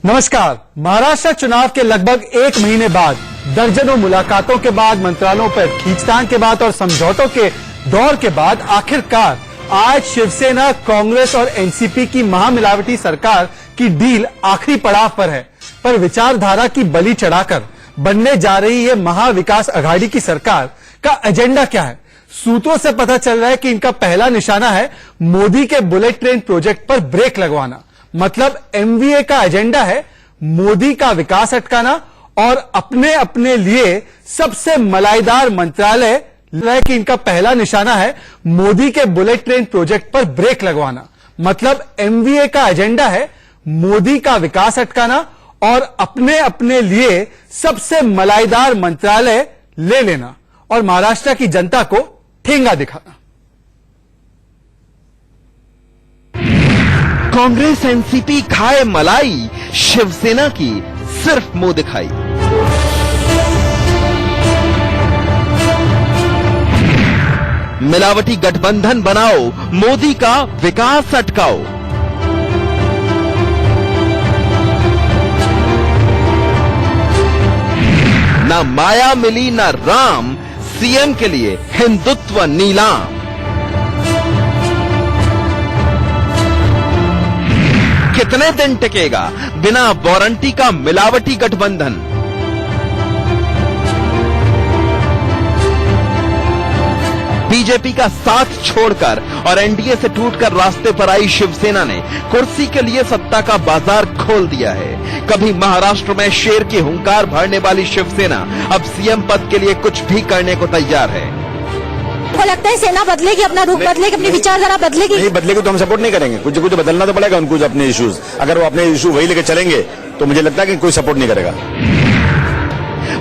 नमस्कार। महाराष्ट्र चुनाव के लगभग एक महीने बाद, दर्जनों मुलाकातों के बाद, मंत्रालयों पर खींचतान के बाद और समझौतों के दौर के बाद आखिरकार आज शिवसेना, कांग्रेस और एनसीपी की महामिलावटी सरकार की डील आखिरी पड़ाव पर है। पर विचारधारा की बलि चढ़ाकर बनने जा रही है महाविकास आघाड़ी की सरकार का एजेंडा क्या है? सूत्रों से पता चल रहा है कि इनका पहला निशाना है मोदी के बुलेट ट्रेन प्रोजेक्ट पर ब्रेक लगवाना। मतलब एमवीए का एजेंडा है मोदी का विकास अटकाना और अपने अपने लिए सबसे मलाईदार मंत्रालय कि इनका पहला निशाना है मोदी के बुलेट ट्रेन प्रोजेक्ट पर ब्रेक लगवाना। मतलब एमवीए का एजेंडा है मोदी का विकास अटकाना और अपने अपने लिए सबसे मलाईदार मंत्रालय ले लेना और महाराष्ट्र की जनता को ठेंगा दिखाना। कांग्रेस एनसीपी खाए मलाई, शिवसेना की सिर्फ मुंह दिखाई। मिलावटी गठबंधन बनाओ, मोदी का विकास अटकाओ। ना माया मिली ना राम, सीएम के लिए हिंदुत्व नीलाम। कितने दिन टिकेगा बिना वारंटी का मिलावटी गठबंधन? बीजेपी का साथ छोड़कर और एनडीए से टूटकर रास्ते पर आई शिवसेना ने कुर्सी के लिए सत्ता का बाजार खोल दिया है। कभी महाराष्ट्र में शेर की हुंकार भरने वाली शिवसेना अब सीएम पद के लिए कुछ भी करने को तैयार है। को लगता है सेना बदलेगी, अपना रुख बदलेगी, अपनी विचारधारा बदलेगी? नहीं बदलेगी तो हम सपोर्ट नहीं करेंगे। कुछ बदलना तो पड़ेगा उनको, अपने इश्यूज। अगर वो अपने इश्यू वही लेकर चलेंगे तो मुझे लगता है कि कोई सपोर्ट नहीं करेगा।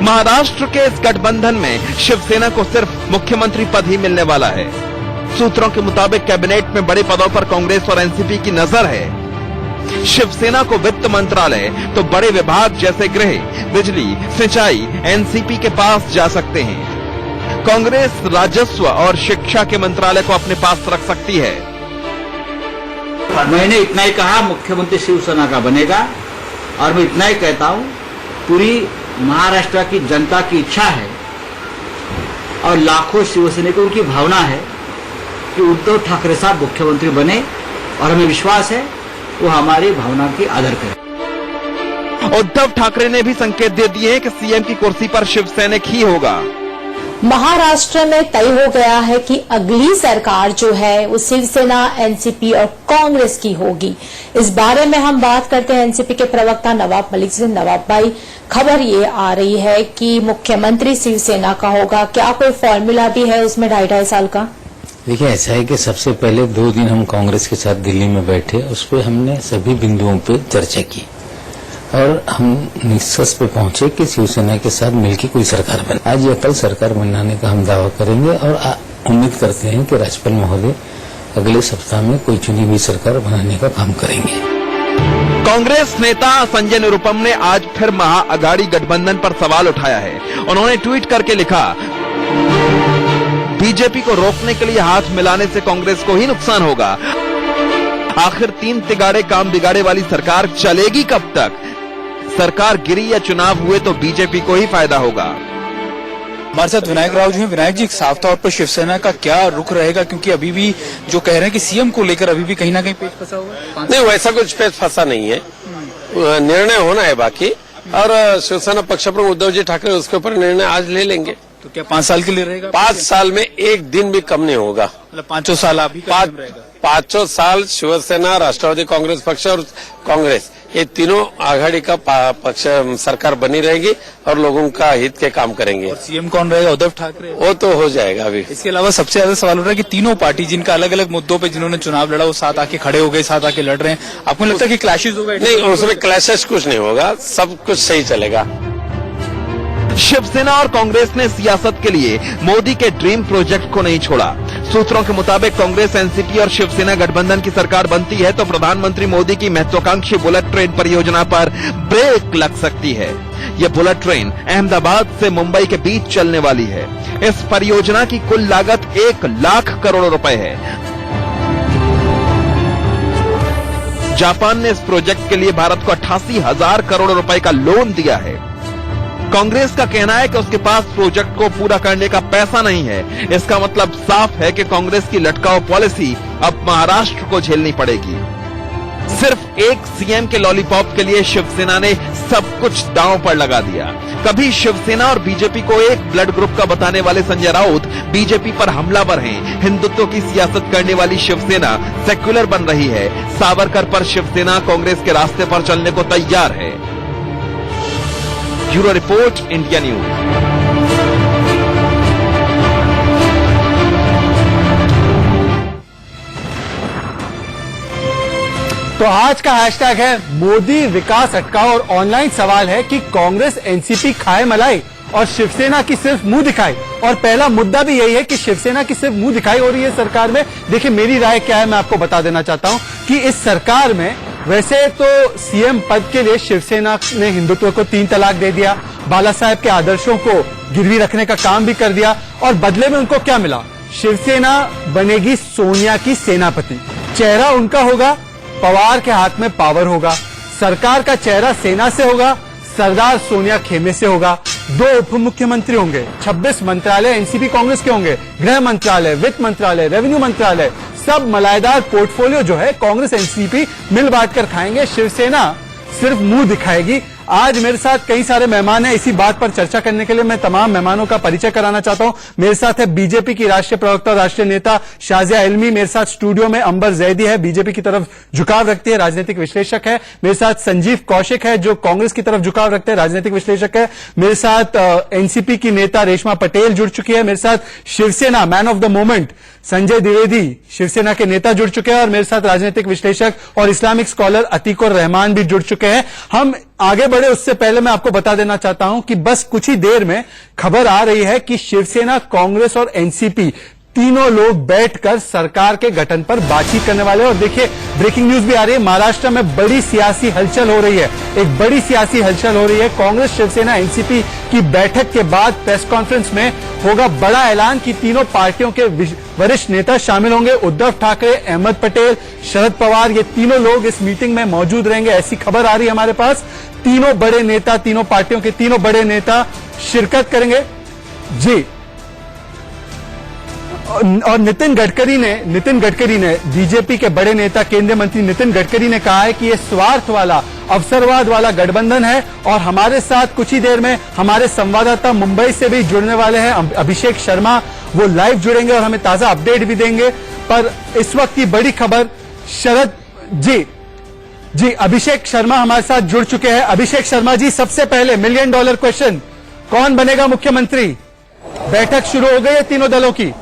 महाराष्ट्र के इस गठबंधन में शिवसेना को सिर्फ मुख्यमंत्री पद ही मिलने वाला है। सूत्रों के मुताबिक कैबिनेट में बड़े पदों पर कांग्रेस और एनसीपी की नजर है। शिवसेना को वित्त मंत्रालय तो बड़े विभाग जैसे गृह, बिजली, सिंचाई एनसीपी के पास जा सकते हैं। कांग्रेस राजस्व और शिक्षा के मंत्रालय को अपने पास रख सकती है। मैंने इतना ही कहा, मुख्यमंत्री शिवसेना का बनेगा और मैं इतना ही कहता हूं, पूरी महाराष्ट्र की जनता की इच्छा है और लाखों शिवसैनिकों की भावना है कि उद्धव ठाकरे साहब मुख्यमंत्री बने और हमें विश्वास है वो हमारी भावना की आदर करें। उद्धव ठाकरे ने भी संकेत दे दिए हैं कि सीएम की कुर्सी पर शिवसैनिक ही होगा। महाराष्ट्र में तय हो गया है कि अगली सरकार जो है वो शिवसेना, एनसीपी और कांग्रेस की होगी। इस बारे में हम बात करते हैं एनसीपी के प्रवक्ता नवाब मलिक से। नवाब भाई, खबर ये आ रही है कि मुख्यमंत्री शिवसेना का होगा, क्या कोई फॉर्मूला भी है उसमें 2.5 साल का? देखिए, ऐसा है कि सबसे पहले 2 दिन हम कांग्रेस के साथ दिल्ली में बैठे, उस पर हमने सभी बिंदुओं पे चर्चा की और हम निष्कर्ष पे पहुंचे कि शिवसेना के साथ मिलकर कोई सरकार बने। आज या कल सरकार बनाने का हम दावा करेंगे और उम्मीद करते हैं कि राज्यपाल महोदय अगले सप्ताह में कोई चुनी हुई सरकार बनाने का काम करेंगे। कांग्रेस नेता संजय निरुपम ने आज फिर महाअघाड़ी गठबंधन पर सवाल उठाया है। उन्होंने ट्वीट करके लिखा, बीजेपी को रोकने के लिए हाथ मिलाने से कांग्रेस को ही नुकसान होगा। आखिर 3 तिगाड़े काम बिगाड़े वाली सरकार चलेगी कब तक? सरकार गिरी या चुनाव हुए तो बीजेपी को ही फायदा होगा। हमारे साथ विनायक राव जी हैं। विनायक जी, साफ तौर पर शिवसेना का क्या रुख रहेगा, क्योंकि अभी भी जो कह रहे हैं कि सीएम को लेकर अभी भी कहीं ना कहीं पेच फंसा हुआ है? नहीं, वैसा कुछ पेच फंसा नहीं है, निर्णय होना है बाकी। और शिवसेना पक्ष प्रमुख उद्धव जी ठाकरे उसके ऊपर निर्णय आज ले लेंगे। तो क्या 5 साल के लिए रहेगा? 5 साल में एक दिन भी कम नहीं होगा। मतलब 5 साल अभी 5 साल शिवसेना, राष्ट्रवादी कांग्रेस पक्ष और कांग्रेस, ये तीनों आघाड़ी का पक्ष सरकार बनी रहेगी और लोगों का हित के काम करेंगे। और सीएम कौन रहेगा? उद्धव ठाकरे? वो तो हो जाएगा अभी। इसके अलावा सबसे ज्यादा सवाल हो रहा है कि तीनों पार्टी जिनका अलग अलग मुद्दों पे जिन्होंने चुनाव लड़ा वो साथ आके खड़े हो गए, साथ आके लड़ रहे हैं। आपको लगता है कि क्लैशेस होगा? नहीं, उसमें क्लैशेस कुछ नहीं होगा, सब कुछ सही चलेगा। शिवसेना और कांग्रेस ने सियासत के लिए मोदी के ड्रीम प्रोजेक्ट को नहीं छोड़ा। सूत्रों के मुताबिक कांग्रेस, एनसीपी और शिवसेना गठबंधन की सरकार बनती है तो प्रधानमंत्री मोदी की महत्वाकांक्षी बुलेट ट्रेन परियोजना पर ब्रेक लग सकती है। यह बुलेट ट्रेन अहमदाबाद से मुंबई के बीच चलने वाली है। इस परियोजना की कुल लागत 1 लाख करोड़ रुपए है। जापान ने इस प्रोजेक्ट के लिए भारत को 88,000 करोड़ रुपए का लोन दिया है। कांग्रेस का कहना है कि उसके पास प्रोजेक्ट को पूरा करने का पैसा नहीं है। इसका मतलब साफ है कि कांग्रेस की लटकाओ पॉलिसी अब महाराष्ट्र को झेलनी पड़ेगी। सिर्फ एक सीएम के लॉलीपॉप के लिए शिवसेना ने सब कुछ दांव पर लगा दिया। कभी शिवसेना और बीजेपी को एक ब्लड ग्रुप का बताने वाले संजय राउत बीजेपी पर हमलावर हैं। हिंदुत्व की सियासत करने वाली शिवसेना सेक्युलर बन रही है। सावरकर पर शिवसेना कांग्रेस के रास्ते पर चलने को तैयार है। Bureau report, India news. तो आज का हैशटैग है मोदी विकास अटका और ऑनलाइन सवाल है कि कांग्रेस एनसीपी खाए मलाई और शिवसेना की सिर्फ मुंह दिखाई। और पहला मुद्दा भी यही है कि शिवसेना की सिर्फ मुंह दिखाई हो रही है सरकार में। देखिए मेरी राय क्या है, मैं आपको बता देना चाहता हूं कि इस सरकार में वैसे तो सीएम पद के लिए शिवसेना ने हिंदुत्व को 3 तलाक दे दिया, बाला साहेब के आदर्शों को गिरवी रखने का काम भी कर दिया और बदले में उनको क्या मिला? शिवसेना बनेगी सोनिया की सेनापति। चेहरा उनका होगा, पवार के हाथ में पावर होगा, सरकार का चेहरा सेना से होगा, सरदार सोनिया खेमे से होगा, 2 उप मुख्यमंत्री होंगे, 26 मंत्रालय एनसीपी कांग्रेस के होंगे, गृह मंत्रालय, वित्त मंत्रालय, रेवेन्यू मंत्रालय, सब मलाईदार पोर्टफोलियो जो है कांग्रेस एनसीपी मिल बांट कर खाएंगे। शिवसेना सिर्फ मुंह दिखाएगी। आज मेरे साथ कई सारे मेहमान हैं। इसी बात पर चर्चा करने के लिए मैं तमाम मेहमानों का परिचय कराना चाहता हूं। मेरे साथ है बीजेपी की राष्ट्रीय प्रवक्ता और राष्ट्रीय नेता शाजिया इल्मी। मेरे साथ स्टूडियो में अंबर जैदी है, बीजेपी की तरफ झुकाव रखती है, राजनीतिक विश्लेषक है। मेरे साथ संजीव कौशिक है जो कांग्रेस की तरफ झुकाव रखते हैं, राजनीतिक विश्लेषक है। मेरे साथ एनसीपी की नेता रेशमा पटेल जुड़ चुकी है। मेरे साथ Shiv Sena man of the moment Sanjay Dwivedi Shiv Sena के नेता जुड़ चुके हैं और मेरे साथ राजनीतिक विश्लेषक और इस्लामिक स्कॉलर अतीकुर रहमान भी जुड़ चुके हैं। हम आगे बढ़े उससे पहले मैं आपको बता देना चाहता हूं कि बस कुछ ही देर में खबर आ रही है कि शिवसेना, कांग्रेस और एनसीपी तीनों लोग बैठकर सरकार के गठन पर बातचीत करने वाले हैं। और देखिए ब्रेकिंग न्यूज भी आ रही है, महाराष्ट्र में बड़ी सियासी हलचल हो रही है, एक बड़ी सियासी हलचल हो रही है। कांग्रेस, शिवसेना, एनसीपी की बैठक के बाद प्रेस कॉन्फ्रेंस में होगा बड़ा ऐलान कि तीनों पार्टियों के वरिष्ठ नेता शामिल होंगे। उद्धव ठाकरे, अहमद पटेल, शरद पवार, ये तीनों लोग इस मीटिंग में मौजूद रहेंगे, ऐसी खबर आ रही है हमारे पास। तीनों बड़े नेता, तीनों पार्टियों के तीनों बड़े नेता शिरकत करेंगे जी। और नितिन गडकरी ने बीजेपी के बड़े नेता केंद्रीय मंत्री नितिन गडकरी ने कहा है कि यह स्वार्थ वाला, अवसरवाद वाला गठबंधन है। और हमारे साथ कुछ ही देर में हमारे संवाददाता मुंबई से भी जुड़ने वाले हैं, अभिषेक शर्मा, वो लाइव जुड़ेंगे और हमें ताजा अपडेट भी देंगे। पर इस वक्त की बड़ी खबर, शरद जी अभिषेक शर्मा हमारे साथ जुड़ चुके हैं। अभिषेक शर्मा जी, सबसे पहले $1 मिलियन क्वेश्चन, कौन बनेगा मुख्यमंत्री? बैठक शुरू हो गई है तीनों दलों की।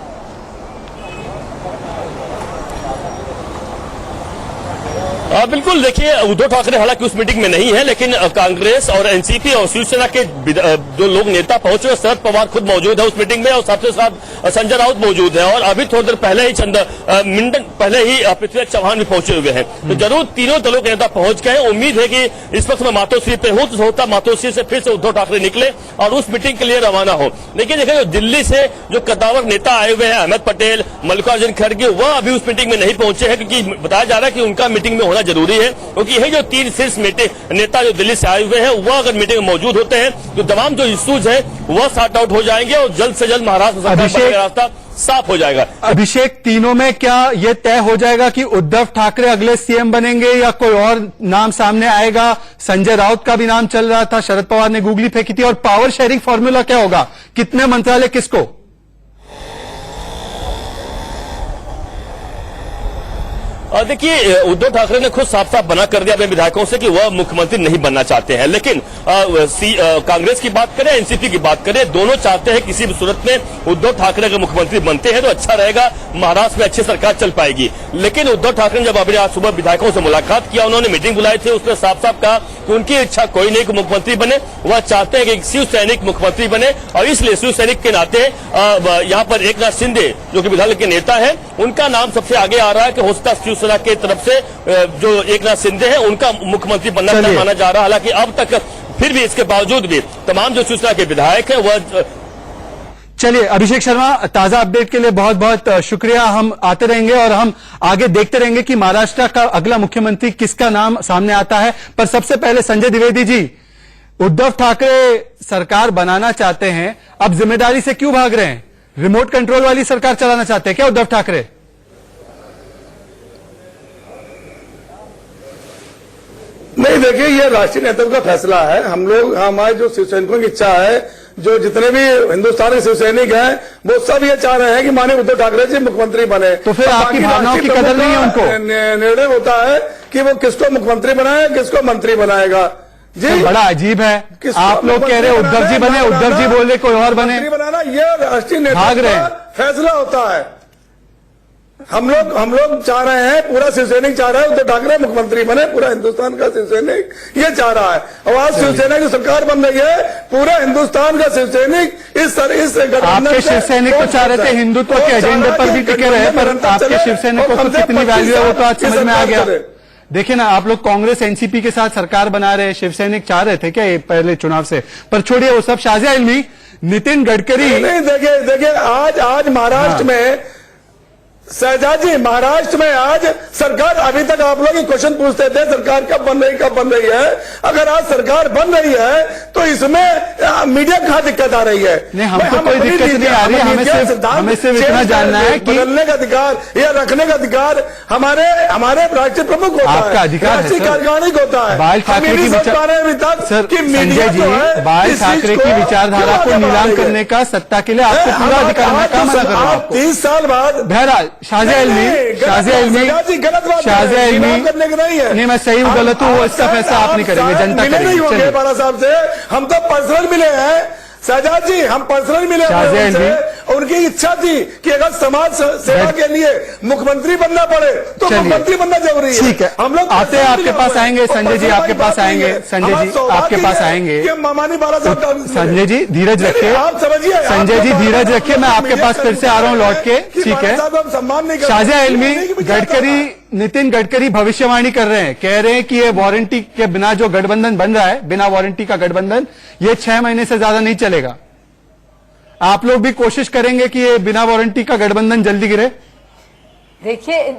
बिल्कुल, देखिए उद्धव ठाकरे हालांकि उस मीटिंग में नहीं है, लेकिन कांग्रेस और एनसीपी और शिवसेना के जो लोग नेता पहुंचे हैं, शरद पवार खुद मौजूद है उस मीटिंग में और साथ ही साथ संजय राउत मौजूद है। और अभी थोड़ी देर पहले ही चंद मिनट पहले ही पृथ्वीराज चौहान भी पहुंचे हुए हैं। तो जरूर तीनों दलों के नेता पहुंच गए। उम्मीद है कि इस वक्त मैं मातोश्री पे हूं, तो होता मातोश्री से फिर से उद्धव ठाकरे निकले और उस मीटिंग के लिए रवाना हो। लेकिन देखिए दिल्ली से जो कद्दावर नेता आए हुए हैं, अहमद पटेल, मल्लिकार्जुन खड़गे, वह अभी उस मीटिंग में नहीं पहुंचे हैं, क्योंकि बताया जा रहा है कि उनका मीटिंग में होना जरूरी है। क्योंकि यही जो 3 शीर्ष नेता जो दिल्ली से आए हुए हैं, वह अगर मीटिंग में मौजूद होते हैं तो तमाम जो इश्यूज है वह सॉर्ट आउट हो जाएंगे और जल्द से जल्द महाराष्ट्र सरकार का रास्ता साफ हो जाएगा। अभिषेक, तीनों में क्या यह तय हो जाएगा कि उद्धव ठाकरे अगले सीएम बनेंगे या कोई और नाम सामने आएगा? संजय राउत का भी नाम चल रहा था, शरद पवार ने गूगली फेंकी थी। और पावर शेयरिंग फॉर्मूला क्या होगा, कितने मंत्रालय किसको? देखिए उद्धव ठाकरे ने खुद साफ साफ बना कर दिया अपने विधायकों से कि वह मुख्यमंत्री नहीं बनना चाहते हैं। लेकिन कांग्रेस की बात करें, एनसीपी की बात करें, दोनों चाहते हैं किसी भी सूरत में उद्धव ठाकरे अगर मुख्यमंत्री बनते हैं तो अच्छा रहेगा, महाराष्ट्र में अच्छी सरकार चल पाएगी। लेकिन उद्धव ठाकरे ने जब अभी आज सुबह विधायकों से मुलाकात किया, उन्होंने मीटिंग बुलाई थी, उसमें साफ साफ कहा कि उनकी इच्छा कोई नहीं कि मुख्यमंत्री बने, वह चाहते हैं कि शिव सैनिक मुख्यमंत्री बने। और इसलिए शिव सैनिक के नाते यहाँ पर एकनाथ शिंदे जो कि विधायक के नेता है, उनका नाम सबसे आगे आ रहा है कि हो सकता शिवसेना की तरफ से जो एकनाथ शिंदे हैं उनका मुख्यमंत्री बनना माना जा रहा है। हालांकि अब तक फिर भी इसके बावजूद भी तमाम जो शिवसेना के विधायक हैं वह चलिए अभिषेक शर्मा, ताजा अपडेट के लिए बहुत बहुत शुक्रिया। हम आते रहेंगे और हम आगे देखते रहेंगे कि महाराष्ट्र का अगला मुख्यमंत्री किसका नाम सामने आता है। पर सबसे पहले संजय द्विवेदी जी, उद्धव ठाकरे सरकार बनाना चाहते हैं, अब जिम्मेदारी से क्यों भाग रहे हैं? रिमोट कंट्रोल वाली सरकार चलाना चाहते हैं क्या उद्धव ठाकरे? नहीं, देखिए ये राष्ट्रीय नेतृत्व का फैसला है। हम लोग, हमारे जो शिव सैनिकों की इच्छा है, जो जितने भी हिंदुस्तान के शिव सैनिक हैं वो सब ये चाह रहे हैं कि माननीय उद्धव ठाकरे जी मुख्यमंत्री बने। तो फिर आपकी भावनाओं की कदर नहीं है उनको? निर्णय होता है कि वो किसको मुख्यमंत्री बनाए, किसको मंत्री बनाएगा। जी तो बड़ा अजीब है, आप लोग कह रहे हैं उद्धव जी बने, उद्धव जी बोल रहे कोई और बने। मंत्री बनाना ये राष्ट्रीय नेतृत्व का फैसला होता है। हम लोग चाह रहे हैं, पूरा शिवसैनिक चाह रहा है उद्धव ठाकरे मुख्यमंत्री बने, पूरा हिंदुस्तान का शिवसैनिक ये चाह रहा है। और आज शिवसेना की सरकार बन रही है, पूरा हिंदुस्तान का शिवसैनिक इस आपके शिवसैनिक तो चाह रहे थे हिंदुत्व के एजेंडे पर भी टिके रहे, पर आपके शिवसैनिकों को कितनी वैल्यू है वो तो आज समझ में आ गया। देखिए ना, आप लोग कांग्रेस एनसीपी के साथ सरकार बना रहे, शिवसैनिक चाह रहे थे क्या ये पहले चुनाव से? पर छोड़िए वो सब। शाजिया इल्मी, नितिन गडकरी, नहीं देखिए आज महाराष्ट्र में शहजाद जी, महाराष्ट्र में आज सरकार, अभी तक आप लोग ये क्वेश्चन पूछते थे सरकार कब बन रही है। अगर आज सरकार बन रही है तो इसमें मीडिया कहाँ दिक्कत आ रही है? नहीं, हमको कोई दिक्कत नहीं आ रही है। हमें सिर्फ इतना जानना है कि बदलने का अधिकार या रखने का अधिकार हमारे राष्ट्रीय प्रमुख होता है, आपका अधिकार है, राष्ट्रीय कार्यकारिणी होता है। बाल ठाकरे की संजय जी, बाल ठाकरे की विचारधारा को नीलाम करने का सत्ता के लिए आपको पूरा अधिकार, मैं कहाँ मना कर रहा हूँ? 30 साल बाद बहरहाल शाजिया इल्मी, नहीं मैं सही हूँ गलत हूँ, वो इसका फैसला आप नहीं करेंगे, जनता करेगी। बाला साहब से हम तो पर्सनल मिले हैं शहजाद जी, हम पर्सनल मिले हैं। उनकी इच्छा थी कि अगर समाज सेवा के लिए मुख्यमंत्री बनना पड़े तो मुख्यमंत्री बनना जरूरी है। ठीक है, हम लोग आते हैं, आपके पास आएंगे संजय जी, आपके पास आएंगे संजय जी, आपके पास आएंगे माननीय बाला साहब। संजय जी धीरज रखिए, आप समझिए, संजय जी धीरज रखिए, मैं आपके पास फिर से आ रहा हूँ लौट के। ठीक है, सम्मान नहीं। शाजिया इल्मी, नितिन गडकरी भविष्यवाणी कर रहे हैं, कह रहे हैं कि ये वारंटी के बिना जो गठबंधन बन रहा है, बिना वारंटी का गठबंधन, ये 6 महीने से ज्यादा नहीं चलेगा। आप लोग भी कोशिश करेंगे कि ये बिना वारंटी का गठबंधन जल्दी गिरे? देखिए,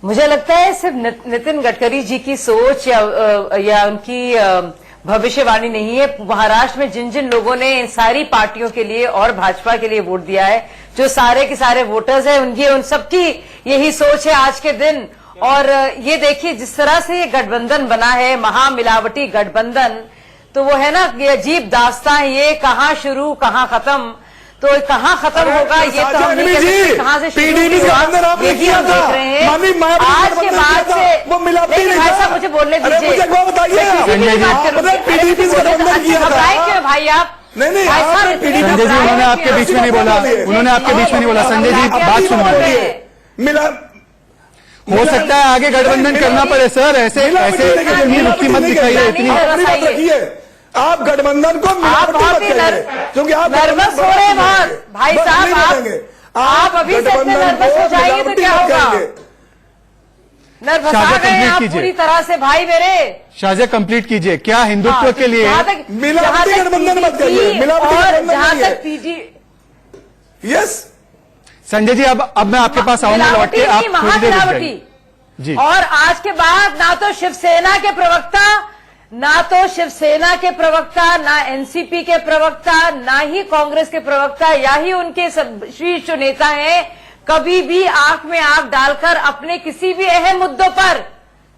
मुझे लगता है सिर्फ नितिन गडकरी जी की सोच या उनकी भविष्यवाणी नहीं है। महाराष्ट्र में जिन जिन लोगों ने इन सारी पार्टियों के लिए और भाजपा के लिए वोट दिया है, जो सारे के सारे वोटर्स हैं, उन सबकी यही सोच है आज के दिन। और ये देखिए जिस तरह से ये गठबंधन बना है, महामिलावटी गठबंधन, तो वो है ना ये अजीब दास्तां, ये कहाँ शुरू कहाँ खत्म, तो कहाँ खत्म होगा ये तो हम नहीं जानते, कहाँ से शुरू होगा ये भी हम देख रहे हैं। आज के बाद से भाई साहब मुझे बोलने दीजिए, भाई आप नहीं, संजय जी उन्होंने आपके बीच में नहीं बोला, उन्होंने आपके बीच में नहीं बोला। संजय जी बात सुनिए, हो सकता है आगे गठबंधन करना पड़े सर, ऐसे इतनी रुचि मत दिखाइए, इतनी आप गठबंधन को क्योंकि आप नर्वस हो रहे हैं भाई साहब, आप अभी से इतने नर्वस हो जाएंगे तो क्या होगा? नर्वस आ गए आप पूरी तरह से भाई मेरे। शाजिया कंप्लीट कीजिए, क्या हिंदुत्व के लिए मिलावटी गठबंधन मत करिए, मिलावटी जहां तक पीजी। यस संजय जी, अब मैं आपके पास आऊंगा लौट के, आप महामिलावटी जी। और आज के बाद ना तो शिवसेना के प्रवक्ता, ना एनसीपी के प्रवक्ता, ना ही कांग्रेस के प्रवक्ता, या ही उनके शीर्ष नेता हैं, कभी भी आंख में आंख डालकर अपने किसी भी अहम मुद्दों पर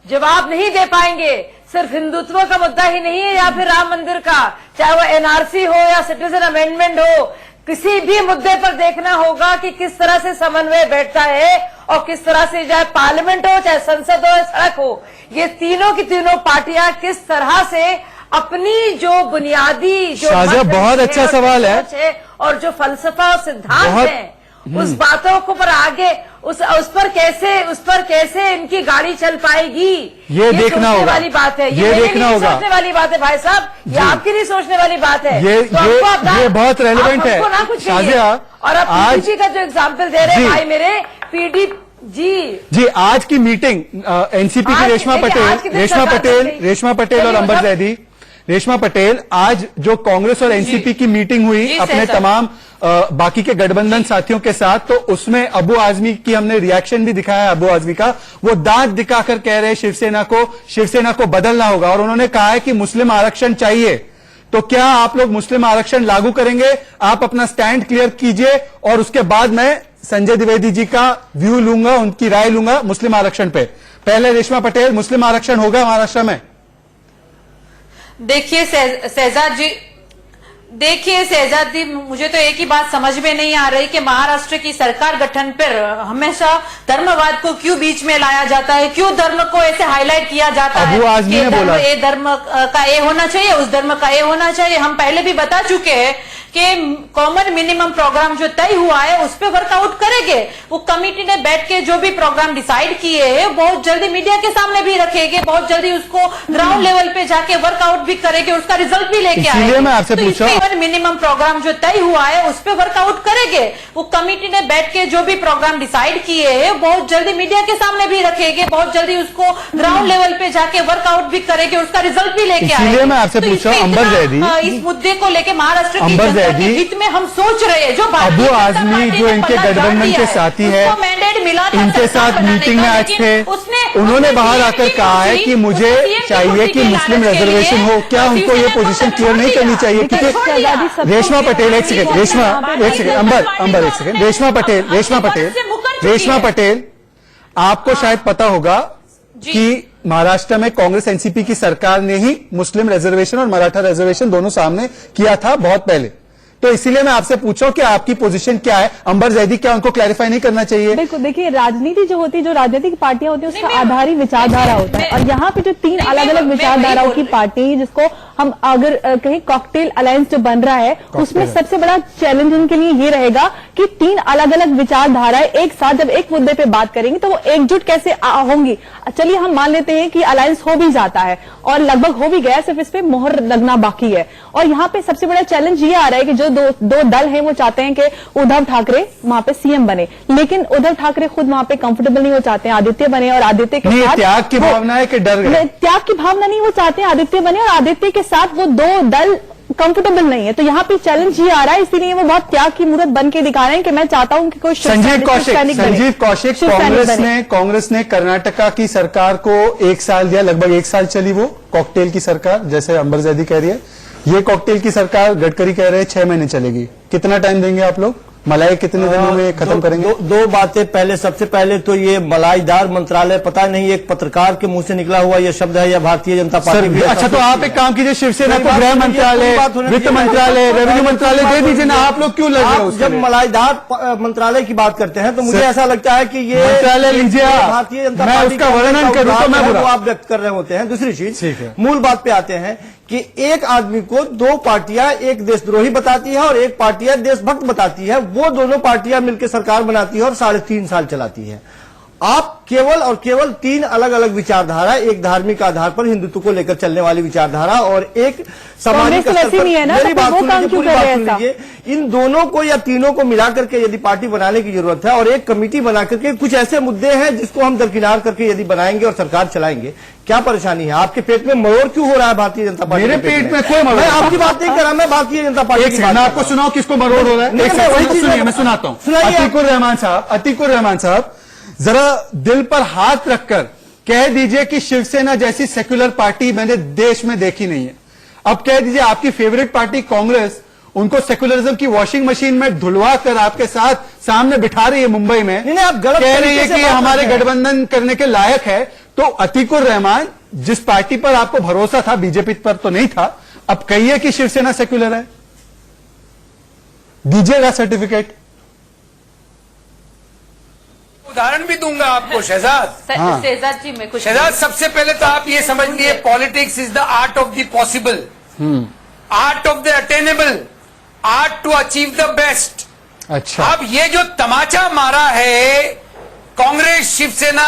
जवाब नहीं दे पाएंगे। सिर्फ हिंदुत्व का मुद्दा ही नहीं है या फिर राम मंदिर का, चाहे वो एनआरसी हो या सिटीजन अमेंडमेंट हो, किसी भी मुद्दे पर देखना होगा कि किस तरह से समन्वय बैठता है और किस तरह से चाहे पार्लियामेंट हो, चाहे संसद हो, सड़क हो, ये तीनों की तीनों पार्टियां किस तरह से अपनी जो बुनियादी जो बहुत अच्छा सवाल है और जो फलसफा और सिद्धांत है उस बातों को पर आगे उस पर कैसे इनकी गाड़ी चल पाएगी, ये देखना होगा वाली बात है। ये देखना होगा, सोचने वाली बात है भाई साहब, ये आपकी नहीं सोचने वाली बात है। ये बहुत रेलेवेंट है शाजिया। और अब पीडीपी का जो एग्जाम्पल दे रहे हैं भाई मेरे, पीडीपी जी आज की मीटिंग एनसीपी की रेशमा पटेल और अंबर जैदी, रेशमा पटेल, आज जो कांग्रेस और एनसीपी की मीटिंग हुई अपने तमाम बाकी के गठबंधन साथियों के साथ, तो उसमें अबू आजमी की हमने रिएक्शन भी दिखाया है। अबू आजमी का वो दांत दिखाकर कह रहे शिवसेना को बदलना होगा और उन्होंने कहा है कि मुस्लिम आरक्षण चाहिए। तो क्या आप लोग मुस्लिम आरक्षण लागू करेंगे? आप अपना स्टैंड क्लियर कीजिए और उसके बाद मैं संजय द्विवेदी जी का व्यू लूंगा, उनकी राय लूंगा मुस्लिम आरक्षण पे। पहले रेशमा पटेल, मुस्लिम आरक्षण होगा महाराष्ट्र में? देखिए शहजाद जी, मुझे तो एक ही बात समझ में नहीं आ रही कि महाराष्ट्र की सरकार गठन पर हमेशा धर्मवाद को क्यों बीच में लाया जाता है, क्यों धर्म को ऐसे हाईलाइट किया जाता है कि धर्म का ये होना चाहिए, उस धर्म का ये होना चाहिए। हम पहले भी बता चुके हैं कि कॉमन मिनिमम प्रोग्राम जो तय हुआ है उस पर वर्कआउट करेंगे। वो कमेटी ने बैठ के जो भी प्रोग्राम डिसाइड किए हैं बहुत जल्दी मीडिया के सामने भी रखेंगे, बहुत जल्दी उसको ग्राउंड लेवल पे जाके वर्कआउट भी करेंगे, उसका रिजल्ट भी लेके आएंगे। मैं आपसे पूछा, कॉमन मिनिमम प्रोग्राम जो तय हुआ है उस पर वर्कआउट करेंगे। वो कमेटी ने बैठ के जो भी प्रोग्राम डिसाइड किए हैं बहुत जल्दी मीडिया के सामने भी रखेंगे, बहुत जल्दी उसको ग्राउंड लेवल पे जाके वर्कआउट भी करेंगे, उसका रिजल्ट भी लेके आएंगे। मैं आपसे पूछा, अंबर जैदी, इस मुद्दे को लेके महाराष्ट्र की हित में हम सोच रहे हैं। जो अबू आजमी जो इनके गठबंधन के साथी है, मैंडेट मिला था इनके साथ मीटिंग में आज थे, उन्होंने बाहर आकर कहा है कि मुझे चाहिए कि मुस्लिम रिजर्वेशन हो। क्या उनको ये पोजीशन क्लियर नहीं करनी चाहिए? क्योंकि रेशमा पटेल, एक सेकंड, अंबर एक सेकंड, रेशमा पटेल, आपको शायद पता होगा कि महाराष्ट्र में कांग्रेस एनसीपी की सरकार ने ही मुस्लिम रिजर्वेशन और मराठा रिजर्वेशन दोनों सामने किया था बहुत पहले। तो इसीलिए मैं आपसे पूछा कि आपकी पोजीशन क्या है? अंबर जैदी, क्या उनको क्लैरिफाई नहीं करना चाहिए? देखिए राजनीति जो होती है, जो राजनीतिक पार्टियां होती है, उसका आधार ही विचारधारा होता है। और यहाँ पे जो 3 अलग अलग विचारधाराओं की पार्टी, जिसको हम अगर कहीं कॉकटेल अलायंस जो बन रहा है, उसमें सबसे बड़ा चैलेंज उनके लिए ये रहेगा कि 3 अलग अलग विचारधाराएं एक साथ जब एक मुद्दे पे बात करेंगी तो वो एकजुट कैसे होंगी। चलिए हम मान लेते हैं कि अलायंस हो भी जाता है और लगभग हो भी गया, सिर्फ इस पे मोहर लगना बाकी है। और यहाँ पे सबसे बड़ा चैलेंज ये आ रहा है कि जो दो दल हैं वो चाहते हैं कि उद्धव ठाकरे वहां पे सीएम बने, लेकिन उद्धव ठाकरे खुद वहां पे कंफर्टेबल नहीं हो चाहते हैं आदित्य बने, और आदित्य के साथ त्याग की भावना है कि डर गए? त्याग की भावना नहीं, वो चाहते हैं आदित्य बने और आदित्य के साथ वो 2 दल कंफर्टेबल नहीं है। तो यहाँ पे चैलेंज ये आ रहा है, इसीलिए वो बहुत त्याग की मूर्त बन के दिखा रहे हैं कि मैं चाहता हूं कि कोई संजीव कौशिक, कांग्रेस ने कर्नाटका की सरकार को 1 साल दिया, लगभग 1 साल चली वो कॉकटेल की सरकार, जैसे अंबर जैदी कह रही है। ये कॉकटेल की सरकार गडकरी कह रहे हैं 6 महीने चलेगी। कितना टाइम देंगे आप लोग? मलाई कितने दिनों में खत्म करेंगे? दो बातें। पहले, सबसे पहले तो ये मलाईदार मंत्रालय, पता नहीं एक पत्रकार के मुंह से निकला हुआ ये शब्द है या भारतीय जनता पार्टी? अच्छा, तो आप एक काम कीजिए, शिवसेना को गृह मंत्रालय, वित्त मंत्रालय, रेवेन्यू मंत्रालय दे दीजिए ना। आप लोग क्यों लग रहे हो? जब मलाईदार मंत्रालय की बात करते हैं तो मुझे ऐसा लगता है कि ये मंत्रालय लीजिए, भारतीय जनता पार्टी का वर्णन करूं तो मैं आप व्यक्त कर रहे होते हैं। दूसरी चीज, मूल बात पे आते हैं कि एक आदमी को 2 पार्टियां, एक देशद्रोही बताती है और एक पार्टियां देशभक्त बताती है। वो दोनों पार्टियां मिलकर सरकार बनाती है और 3.5 साल चलाती है। आप केवल और केवल 3 अलग अलग विचारधारा, एक धार्मिक आधार पर हिंदुत्व को लेकर चलने वाली विचारधारा और एक सामाजिक स्तर पर, मेरी बात सुन लीजिए, पूरी बात सुन लीजिए। इन दोनों को या तीनों को मिला करके यदि पार्टी बनाने की जरूरत है और एक कमेटी बना करके कुछ ऐसे मुद्दे हैं जिसको हम दरकिनार करके यदि बनाएंगे और सरकार चलाएंगे, क्या परेशानी है? आपके पेट में मरोड़ क्यों हो रहा है भारतीय जनता पार्टी? मेरे पेट में कोई मरोड़? मैं आपकी बात नहीं कर रहा, मैं भारतीय जनता पार्टी की बात। आपको सुनाओ किसको मरोड़ हो रहा है? मैं सुनाता हूँ। अतीकुर रहमान साहब, जरा दिल पर हाथ रखकर कह दीजिए कि शिवसेना जैसी सेक्युलर पार्टी मैंने देश में देखी नहीं है। अब कह दीजिए आपकी फेवरेट पार्टी कांग्रेस उनको सेक्युलरिज्म की वॉशिंग मशीन में धुलवा कर आपके साथ सामने बिठा रही है मुंबई में। नहीं, आप गलत कह रही है कि हमारे गठबंधन करने के लायक है। तो अतीकुर रहमान, जिस पार्टी पर आपको भरोसा था, बीजेपी पर तो नहीं था, अब कहिए कि शिवसेना सेक्युलर है, दीजिएगा सर्टिफिकेट। उदाहरण भी दूंगा आपको शहजाद। शहजाद जी, मैं कुछ शहजाद, सबसे पहले तो आप ये समझ लीजिए, politics is the art of the possible, art of the attainable, art to achieve the best. अच्छा, अब ये जो तमाचा मारा है कांग्रेस, शिवसेना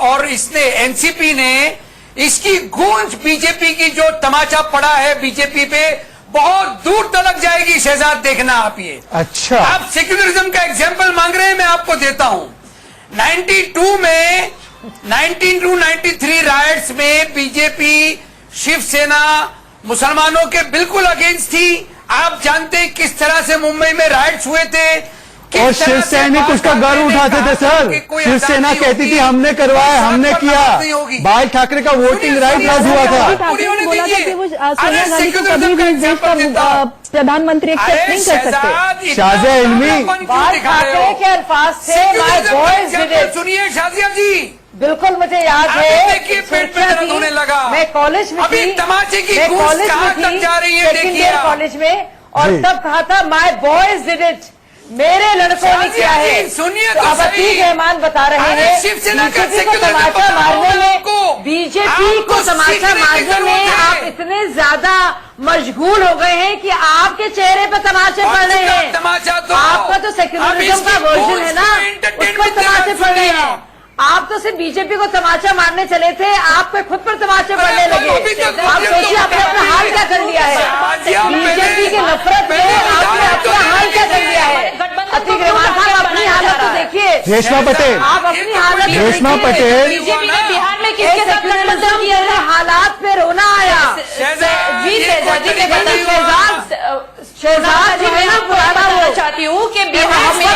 और इसने एनसीपी ने, इसकी गूंज बीजेपी की जो तमाचा पड़ा है बीजेपी पे, बहुत दूर तक जाएगी शहजाद, देखना आप ये। अच्छा, आप सेक्युलरिज्म का एग्जाम्पल मांग रहे हैं, मैं आपको देता हूं। 92 में 1993 राइट्स में बीजेपी, शिवसेना मुसलमानों के बिल्कुल अगेंस्ट थी। आप जानते हैं किस तरह से मुंबई में राइट्स हुए थे, और शिव सैनिक उसका गर्व उठाते थे सर। शिवसेना कहती थी हमने करवाया, हमने किया। बाल ठाकरे का वोटिंग राइट रद्द हुआ था। बोला था कि वो सोनिया गांधी को कभी भी इस देश का प्रधानमंत्री एक्सेप्ट नहीं कर सकते। शाजिया इल्मी बाल ठाकरे के अल्फाज थे, माय बॉयज डिड इट। सुनिए शाजिया जी, बिल्कुल मुझे याद है। देखिए पेट में दर्द होने लगा। मैं कॉलेज में अभी थी, तमाचे की गूंज कहां तक जा रही है देखिए कॉलेज में, और तब कहा था माय बॉयज डिड इट, मेरे लड़कों ने किया है। सुनिए तो अब अतीक रहमान बता रहे हैं शिवसेना का बीजेपी को तमाचा मारने में, बीजेपी को तमाचा मारने में आप इतने ज्यादा मशगूल हो गए हैं कि आपके चेहरे पर तमाचे पड़ रहे हैं। तमाचा तो आपका तो सेक्युलरिज्म का वर्जन है ना, उस पर तमाचे पड़ रहे हैं। आप तो सिर्फ बीजेपी को तमाचा मारने चले थे, आपको खुद पर तमाचे पड़ने लगे। आप सोचिए आपने अपना हाल क्या कर लिया है। बीजेपी की नफरत में आपने अपना हाल क्या कर लिया है। अतीक रहमान साहब अपनी हालत तो देखिए। रेशमा पटेल, आप अपनी हालत रेशमा पटेल, बीजेपी ने बिहार में किसके साथ गठबंधन किया था? हालात पे रोना आया। शहजाद जो है ना, बताना चाहती हूँ कि बिहार में एक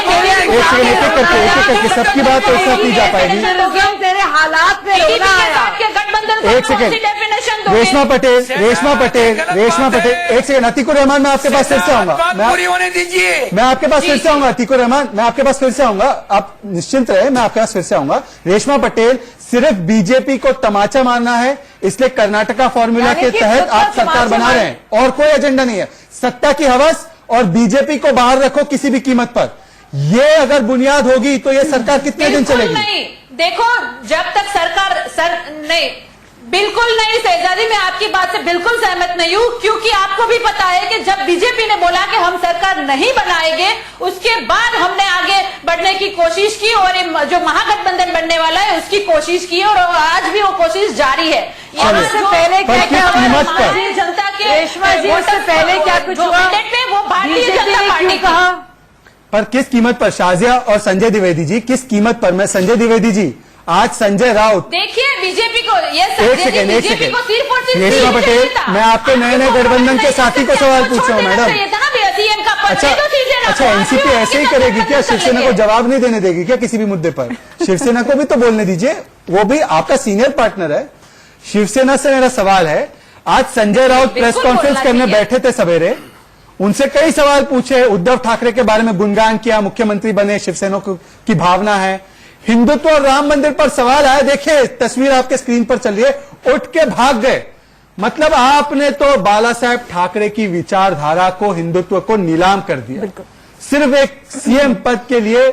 सबकी बात तो ऐसा की जा पाएगी। तेरे हालात पे रोना आया। गठबंधन एक सेकंड, रेशमा पटेल, रेशमा पटेल, रेशमा पटेल, एक सेकंड। अतीकुर रहमान, मैं आपके पास फिर से आऊंगा। पूरी होने दीजिए। मैं आपके पास फिर से आऊंगा। अतीकुर रहमान, मैं आपके पास फिर से आऊंगा। आप निश्चिंत रहे, मैं आपके पास फिर से आऊंगा। रेशमा पटेल, सिर्फ बीजेपी को तमाचा मारना है, इसलिए कर्नाटका फॉर्मूला के तहत आप सरकार बना रहे हैं, और कोई एजेंडा नहीं है। सत्ता की हवस और बीजेपी को बाहर रखो किसी भी कीमत पर, ये अगर बुनियाद होगी तो ये सरकार कितने दिन चलेगी? नहीं, देखो जब तक सरकार नहीं, बिल्कुल नहीं शहजादी, मैं आपकी बात से बिल्कुल सहमत नहीं हूँ, क्योंकि आपको भी पता है कि जब बीजेपी ने बोला कि हम सरकार नहीं बनाएंगे, उसके बाद हमने आगे बढ़ने की कोशिश की और जो महागठबंधन बनने वाला है उसकी कोशिश की, और आज भी वो कोशिश जारी है। यहाँ से पहले क्या भारतीय जनता के रेशमा जी, उससे पहले क्या कुछ हुआ? वो भारतीय जनता पार्टी कहा, पर किस कीमत पर? शाजिया और संजय द्विवेदी जी, किस कीमत पर? मैं संजय द्विवेदी जी, आज संजय राउत, देखिए बीजेपी को ये एक सेकेंड, रेशमा पटेल, मैं आपके नए नए गठबंधन के साथी को सवाल पूछ रहा हूँ मैडम। अच्छा, एनसीपी ऐसे ही करेगी क्या? शिवसेना को जवाब नहीं देने देगी क्या किसी भी मुद्दे पर? शिवसेना को भी तो बोलने दीजिए, वो भी आपका सीनियर पार्टनर है। शिवसेना से मेरा सवाल है, आज संजय राउत प्रेस कॉन्फ्रेंस करने बैठे थे सवेरे, उनसे कई सवाल पूछे, उद्धव ठाकरे के बारे में गुणगान किया, मुख्यमंत्री बने, शिवसेना की भावना है, हिंदुत्व और राम मंदिर पर सवाल आया। देखिए तस्वीर आपके स्क्रीन पर चल रही है, उठ के भाग गए। मतलब आपने तो बाला साहेब ठाकरे की विचारधारा को, हिंदुत्व को नीलाम कर दिया, सिर्फ एक सीएम पद के लिए।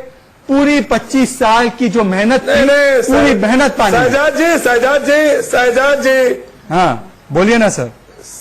पूरी 25 साल की जो मेहनत थी, पूरी मेहनत पानी। शहजाद जी, हाँ बोलिए ना सर।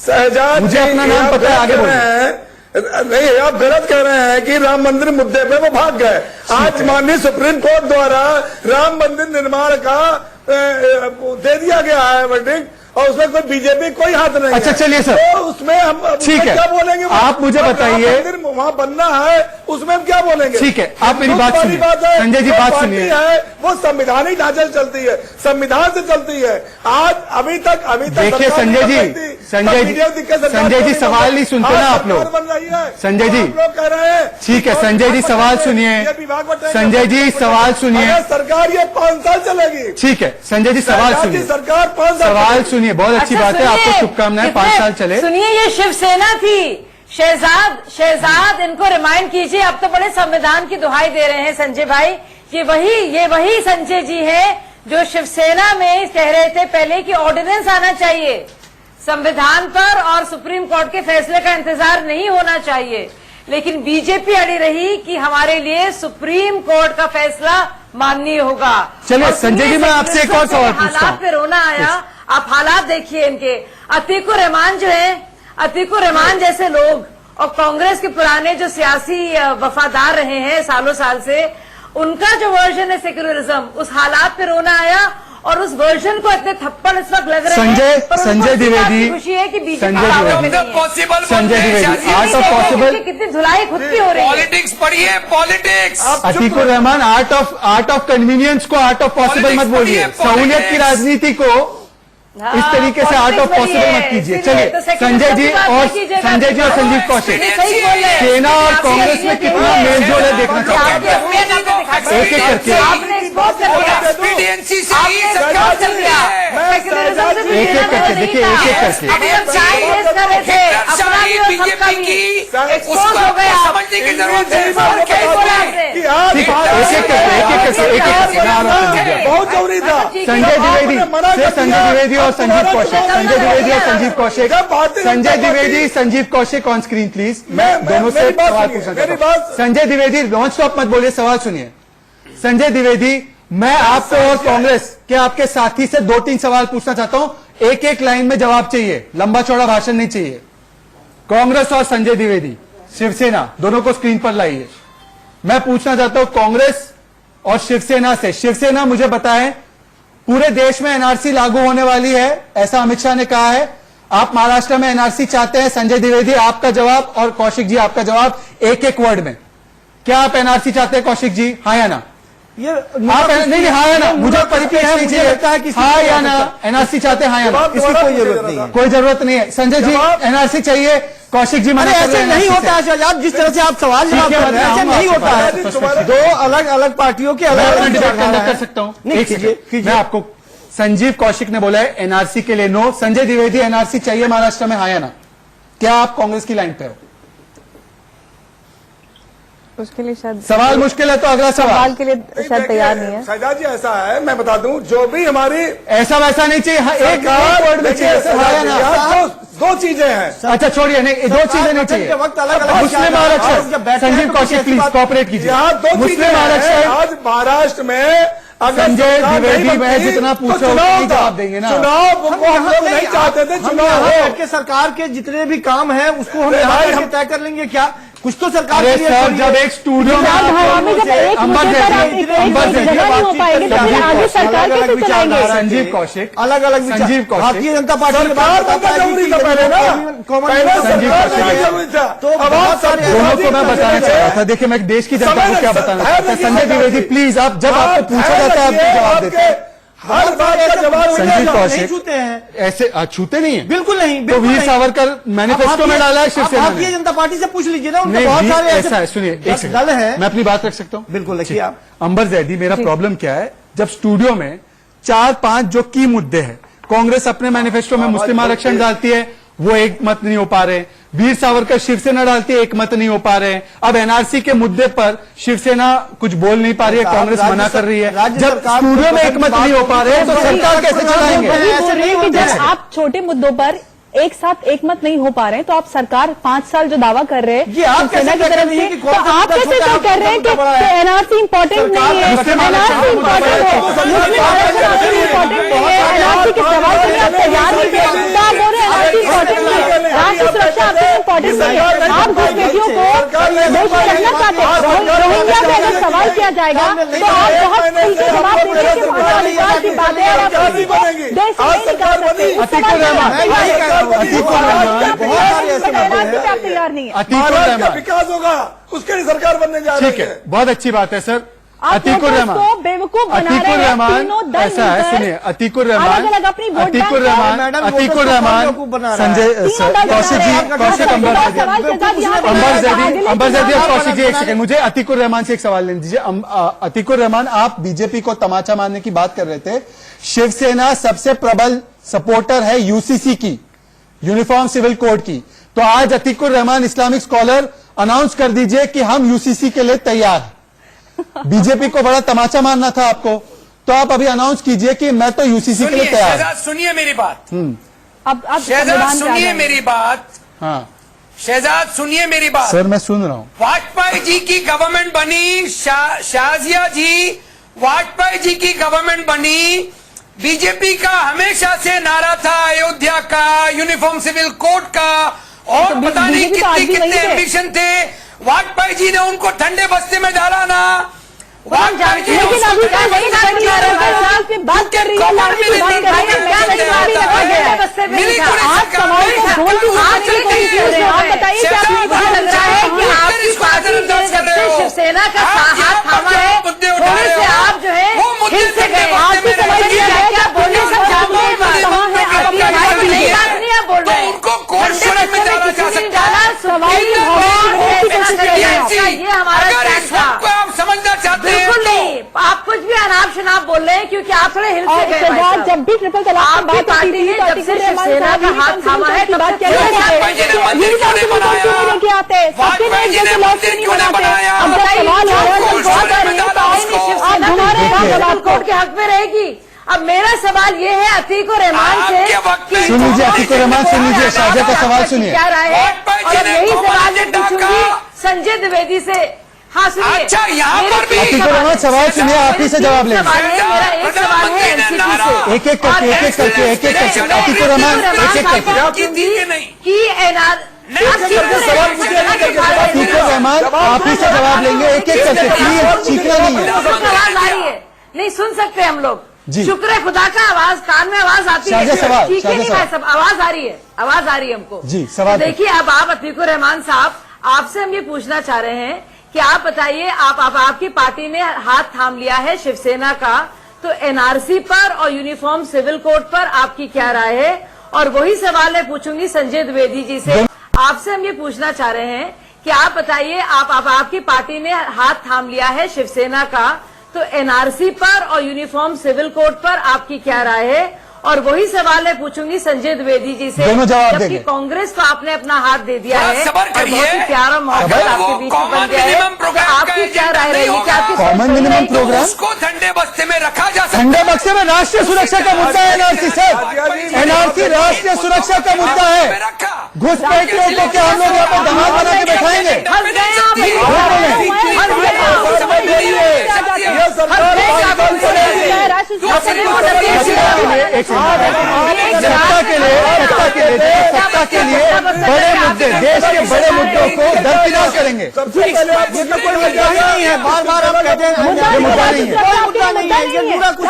शहजाद, मुझे अपना नाम पता है, आगे बोलिए। नहीं, आप गलत कह रहे हैं कि राम मंदिर मुद्दे पे वो भाग गए। आज माननीय सुप्रीम कोर्ट द्वारा राम मंदिर निर्माण का दे दिया गया है वर्डिक्ट, और उसमें कोई बीजेपी कोई हाथ नहीं। अच्छा चलिए सर, तो उसमें हम ठीक है, क्या बोलेंगे? आप मुझे बताइए, वहाँ बनना है, उसमें हम क्या बोलेंगे? ठीक है, आप मेरी बात सुनिए, संजय जी बात सुनिए। वो संविधानिक ढांचे चलती है, संविधान से चलती है। आज अभी तक देखिए संजय जी सवाल नहीं सुनते ना आप लोग। संजय जी कह रहे हैं, ठीक है संजय जी सवाल सुनिए, संजय जी सवाल सुनिए। सरकार ये 5 साल चलेगी। ठीक है संजय जी सवाल सुनिए, सरकार 5 साल सवाल सुनिए। बहुत अच्छी बात है, आपको शुभकामनाएं, 5 साल चले। सुनिए, ये शिवसेना थी। शहजाद इनको रिमाइंड कीजिए, अब तो बड़े संविधान की दुहाई दे रहे हैं संजय भाई। ये वही संजय जी है जो शिवसेना में कह रहे थे पहले कि ऑर्डिनेंस आना चाहिए संविधान पर और सुप्रीम कोर्ट के फैसले का इंतजार नहीं होना चाहिए, लेकिन बीजेपी अड़ी रही कि हमारे लिए सुप्रीम कोर्ट का फैसला माननीय होगा। चलिए संजय जी, मैं आपसे एक और सवाल पूछता हूँ। हालात पे रोना आया, आप हालात देखिए इनके। अतीकुर रहमान जो है, अतीकुर रहमान जैसे लोग और कांग्रेस के पुराने जो सियासी वफादार रहे हैं सालों साल से, उनका जो वर्जन है सेक्युलरिज्म, उस हालात पे रोना आया, और उस वर्जन को इतने थप्पड़ इस वक्त लग रहे हैं। संजय द्विवेदी, खुशी है कि BJP Sanjay Dwivedi, art of possible, कितनी धुलाई खुद की हो रही है। पॉलिटिक्स पढ़िए, politics. Atiqur Rahman, art of convenience को आर्ट ऑफ पॉसिबल मत बोलिए। सहूलियत की राजनीति को इस तरीके से आर्ट ऑफ पॉसिबल मत कीजिए। चलिए संजय जी और संजीव कौशिक, सेना और कांग्रेस में कितना मेलजोल है देखना चाहते हैं, एक एक करके देखिए, एक एक करके समझने की जरूरत है। बहुत जरूरी था। संजय द्विवेदी और Sanjeev Kaushik, Sanjeev Kaushik on screen please. दोनों से सवाल पूछना चाहता हूं। संजय द्विवेदी नॉन स्टॉप मत बोलिए, सवाल सुनिए। संजय द्विवेदी, मैं आपको और कांग्रेस के आपके साथी से 2-3 सवाल पूछना चाहता हूं, एक एक लाइन में जवाब चाहिए, लंबा चौड़ा भाषण नहीं चाहिए। कांग्रेस और संजय द्विवेदी, शिवसेना, दोनों को स्क्रीन पर लाइए। मैं पूछना चाहता हूं कांग्रेस और शिवसेना से। शिवसेना, मुझे बताएं, पूरे देश में एनआरसी लागू होने वाली है, ऐसा अमित शाह ने कहा है। आप महाराष्ट्र में एनआरसी चाहते हैं। संजय द्विवेदी, आपका जवाब, और कौशिक जी आपका जवाब एक एक वर्ड में। क्या आप एनआरसी चाहते हैं कौशिक जी, हाँ या ना? ये आप नहीं, हाँ या ना, मुझे परिप्रेक्ष्य नहीं चाहिए, हाँ या ना, एनआरसी चाहते हैं, हाँ या ना? इसकी कोई जरूरत नहीं है, कोई जरूरत नहीं है। संजय जी एनआरसी चाहिए, कौशिक जी मना कर रहे हैं। ऐसे नहीं होता है शहजाद, जिस तरह से आप सवाल जवाब कर रहे हैं ऐसे नहीं होता है। दो अलग अलग पार्टियों के अलग अलग डिबेट कंडक्ट कर सकता हूं। मैं आपको, संजीव कौशिक ने बोला है एनआरसी के लिए नो। संजय द्विवेदी, एनआरसी चाहिए महाराष्ट्र में, हाँ या ना? क्या आप कांग्रेस की लाइन पे हो? उसके लिए शायद सवाल मुश्किल है, तो अगला सवाल के लिए शायद तैयार नहीं है। शहजाद जी, ऐसा है, मैं बता दूं, जो भी हमारी ऐसा वैसा नहीं चाहिए, एक वर्ड में चाहिए, दो चीजें हैं। अच्छा छोड़िए, नहीं, दो चीजें नहीं चाहिए। वक्त अलग अलग मुस्लिम आरक्षण, संजीव कौशिक प्लीज कॉपरेट कीजिए। मुस्लिम आरक्षण आज महाराष्ट्र में संजय द्विवेदी में जितना पूछो उतना जवाब देंगे ना। चुनाव हम लोग नहीं चाहते थे, चुनाव के सरकार के जितने भी काम है उसको हम यहाँ तय कर लेंगे क्या? कुछ तो सरकार के लिए सर, जब एक स्टूडियो में संजीव कौशिक, अलग अलग संजीव कौशिक, भारतीय जनता पार्टी दोनों को मैं बताना चाह रहा था। देखिए, मैं देश की जनता को क्या बताना चाहता हूं। संजय द्विवेदी प्लीज, आप जब आपको पूछा जाता है आप जवाब देते हैं। हर बात का जवाब संजीव कौशिक छूते हैं, ऐसे छूते नहीं है, बिल्कुल नहीं। तो वीर सावरकर मैनिफेस्टो में डाला है शिवसेना ने। भारतीय जनता पार्टी से पूछ लीजिए ना, नहीं, बहुत सारे ऐसा है, सुनिए एक सेकंड, दल है। मैं अपनी बात रख सकता हूँ? बिल्कुल रखिए आप। अंबर जैदी, मेरा प्रॉब्लम क्या है, जब स्टूडियो में 4-5 जो की मुद्दे हैं, कांग्रेस अपने मैनिफेस्टो में मुस्लिम आरक्षण डालती है, वो एक मत नहीं हो पा रहे। वीर सावरकर शिवसेना डालती है, एक मत नहीं हो पा रहे। अब एनआरसी के मुद्दे पर शिवसेना कुछ बोल नहीं पा रही है, कांग्रेस मना कर रही है। जब स्टूडियो में एक मत नहीं हो पा रहे तो सरकार कैसे चलाएंगे? ऐसे नहीं कि जब आप छोटे मुद्दों पर एक साथ एक मत नहीं हो पा रहे हैं, तो आप सरकार 5 साल जो दावा कर रहे हैं शिवसेना की तरफ से, तो आप कैसे तय कर रहे हैं कि एनआरसी इंपॉर्टेंट नहीं है, एनआरसी इंपॉर्टेंट है, मुस्लिम आरक्षण इंपॉर्टेंट नहीं है, एनआरसी के सवाल के लिए आप तैयार नहीं थे, तो आप बोल रहे हैं एनआरसी इंपॉर्टेंट नहीं है, राष्ट्रीय सुरक्षा आपके लिए इंपॉर्टेंट नहीं है। आप घुसपैठियों को देश में रखना चाहते हैं। रोहिंग्या पे अगर सवाल किया जाएगा तो आप बहुत खुल के जवाब देंगे कि मानवाधिकार की बातें आप देश से नहीं निकाल सकते। तैयार नहीं है। महाराष्ट्र का विकास होगा, उसके लिए सरकार बनने जा रही है। ठीक है, बहुत अच्छी बात है सर। अतीकुर रहमान बेवकूफ बना अतीकुर रहे हैं, रहमान तीनों दल ऐसा है, सुनिए, अतीकुर रहमान, अलग-अलग अपनी वोट बैंक अतीकुर रहमान, संजय कौशिक जी, कौशिक अंबर जैदी और कौशिक जी, एक सेकंड, मुझे अतीकुर रहमान से एक सवाल लेने दीजिए। अतीकुर रहमान, आप बीजेपी को तमाचा मारने की बात कर रहे थे। शिवसेना सबसे प्रबल सपोर्टर है यूसीसी की, यूनिफॉर्म सिविल कोड की, तो आज Atiqur Rahman Islamic scholar announce कर दीजिए कि हम यूसीसी के लिए तैयार हैं। बीजेपी को बड़ा तमाचा मारना था आपको, तो आप अभी अनाउंस कीजिए कि मैं तो यूसीसी के लिए तैयार हूं। सुनिए मेरी बात, अब शहजाद सुनिए मेरी बात, हाँ शहजाद सुनिए मेरी बात। सर मैं सुन रहा हूं। वाजपेयी जी की गवर्नमेंट बनी, शाजिया जी, वाजपेयी जी की गवर्नमेंट बनी। बीजेपी का हमेशा से नारा था अयोध्या का, यूनिफॉर्म सिविल कोड का, और पता नहीं कितने कितने एम्बिशन थे। वाजपेयी जी ने उनको ठंडे बस्ते में डाला ना। वाजपेयी जी ने शिवसेना का हाथ थामा है, थोड़े से आप जो है वो मुद्दे से क्या बोले सब सबको आप समझना चाहते हैं बिल्कुल नहीं, आप कुछ भी अनाप शनाप बोल रहे हैं क्योंकि आप थोड़े हिल से गए भाई साहब। जब भी ट्रिपल तलाक की आपकी बात पार्टी होती ने है जब से शिवसेना का हाथ थामा है तब से लेके आते हैं, सबके लिए एक जैसे लॉ क्यों नहीं बनाते? अब जब सवाल हो रहा है शिवसेना कोर्ट के हक में रहेगी। अब मेरा सवाल ये है अतीक और रहमान से, सुन लीजिए अतीक और रहमान, सुन लीजिए शाहजहा का सवाल सुनिए। क्या राय है? और यही सवाल मैं पूछूंगी संजय द्विवेदी से। हाँ सुनिए, अच्छा, यहाँ पर भी अतीक और रहमान सवाल सुनिए, आप ही से जवाब लेंगे। मेरा एक सवाल है एनसीपी से, एक एक करके अतीक और रहमान एक एक करके कि एनआर अतीक और रहमान आप ही से जवाब लेंगे एक एक करके, प्लीज चीखना नहीं है। आवाज आ रही है, नहीं सुन सकते हम लोग। जी। शुक्र है खुदा का आवाज कान में आवाज आती है, शाहजहा सवाल, ठीक है नहीं शाहजहा भाई साहब, आवाज आ रही है, आवाज आ रही है हमको। जी, सवाल तो देखिए अब आप अतीकुर रहमान साहब, आपसे हम ये पूछना चाह रहे हैं कि आप बताइए, आपकी पार्टी ने हाथ थाम लिया है शिवसेना का, तो एनआरसी पर और यूनिफॉर्म सिविल कोड पर आपकी क्या राय है? और वही सवाल मैं पूछूंगी संजय द्विवेदी जी से। आपसे हम ये पूछना चाह रहे हैं कि आप बताइए, आपकी पार्टी ने हाथ थाम लिया है शिवसेना का, तो एनआरसी पर और यूनिफॉर्म सिविल कोड पर आपकी क्या राय है? और वही सवाल मैं पूछूंगी संजय द्विवेदी जी से। दोनों जवाब जबकि देंगे। कांग्रेस को आपने अपना हाथ दे दिया है, सबर और करिए। बहुत ही प्यारा मौका आपके बीच में बन गया है, तो आपकी क्या राय रहेगी? क्या आपकी कॉमन मिनिमम प्रोग्राम उसको ठंडे बस्ते में रखा जा सकता ठंडे बक्से में राष्ट्रीय सुरक्षा का मुद्दा है। एनआरसी सर, एनआरसी राष्ट्रीय सुरक्षा का मुद्दा है। घुसपैठियों को क्या हम लोग यहाँ पर दामाद बना के बैठाएंगे? सत्ता के लिए बड़े मुद्दे, देश के बड़े मुद्दों को दरकिनार करेंगे। सबसे पहले आप ये तो कोई मुद्दा ही नहीं है, बार बार आप कहते हैं ये मुद्दा नहीं है, कोई मुद्दा नहीं है, ये पूरा कुछ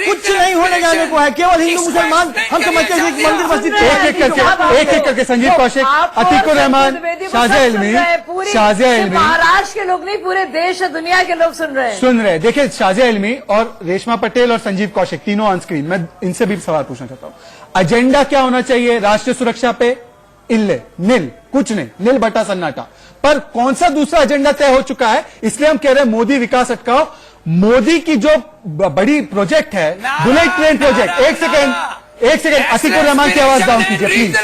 कुछ नहीं होने जाने को है, केवल हिंदू मुसलमान हम समझते हैं कि मंदिर मस्जिद एक एक करके संजीव कौशिक, अतीक उर रहमान, शाहजहा इल्मी, महाराष्ट्र के लोग नहीं, पूरे देश और दुनिया के लोग सुन रहे हैं। सुन रहे। देखिए शाहजहा इल्मी और रेशमा पटेल और संजीव कौशिक तीनों ऑन स्क्रीन, मैं इनसे भी सवाल पूछना चाहता हूं। एजेंडा क्या होना चाहिए राष्ट्रीय सुरक्षा पे? इल्ले नील, कुछ नहीं, नील बटा सन्नाटा। पर कौन सा दूसरा एजेंडा तय हो चुका है? इसलिए हम कह रहे हैं मोदी विकास अटकाओ। मोदी की जो बड़ी प्रोजेक्ट है बुलेट ट्रेन प्रोजेक्ट, एक सेकेंड अतीक उर रहमान की आवाज डाउन कीजिए प्लीज,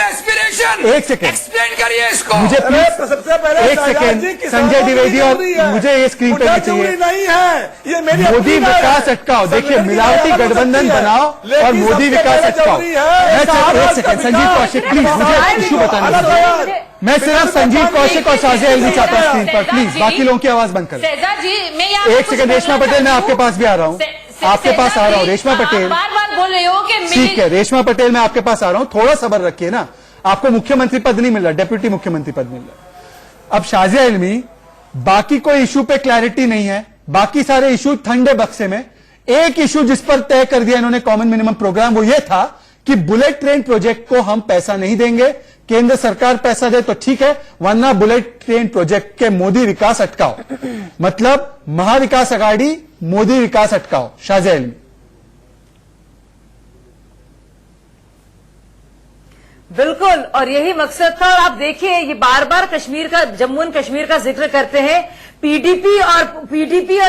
एक सेकेंड एक्सप्लेन करिए इसको। मुझे प्लीज सबसे पहले एक सेकेंड संजय द्विवेदी, और मुझे ये स्क्रीन पे नहीं चाहिए। नहीं है, ये मेरी मोदी विकास अटकाओ। देखिए मिलावटी गठबंधन बनाओ और मोदी विकास अटकाओ। एक सेकेंड संजीव कौशिक प्लीज, मुझे इशू बताने दीजिए। मैं सिर्फ संजीव कौशिक और शाहजहा इल्मी चाहता हूँ स्क्रीन पर, प्लीज बाकी लोगों की आवाज बंद करें। एक सेकेंड रेशमा पटेल, मैं आपके पास भी आ रहा हूँ, आपके पास आ रहा हूँ रेशमा पटेल। बार बार बोल रहे हो कि ठीक है रेशमा पटेल, मैं आपके पास आ रहा हूं, थोड़ा सब्र रखिए ना। आपको मुख्यमंत्री पद नहीं मिल रहा, डेप्यूटी मुख्यमंत्री पद मिल रहा। अब शाहजहा इल्मी, बाकी कोई इशू पे क्लैरिटी नहीं है, बाकी सारे इशू ठंडे बक्से में। एक इशू जिस पर तय कर दिया इन्होंने कॉमन मिनिमम प्रोग्राम, वो ये था कि बुलेट ट्रेन प्रोजेक्ट को हम पैसा नहीं देंगे, केंद्र सरकार पैसा दे तो ठीक है, वरना बुलेट ट्रेन प्रोजेक्ट के मोदी विकास अटकाओ। मतलब महाविकास अघाड़ी मोदी विकास अटकाओ। शाहजहा इल्मी बिल्कुल, और यही मकसद था। और आप देखिए ये बार बार कश्मीर का, जम्मू एंड कश्मीर का जिक्र करते हैं। पीडीपी और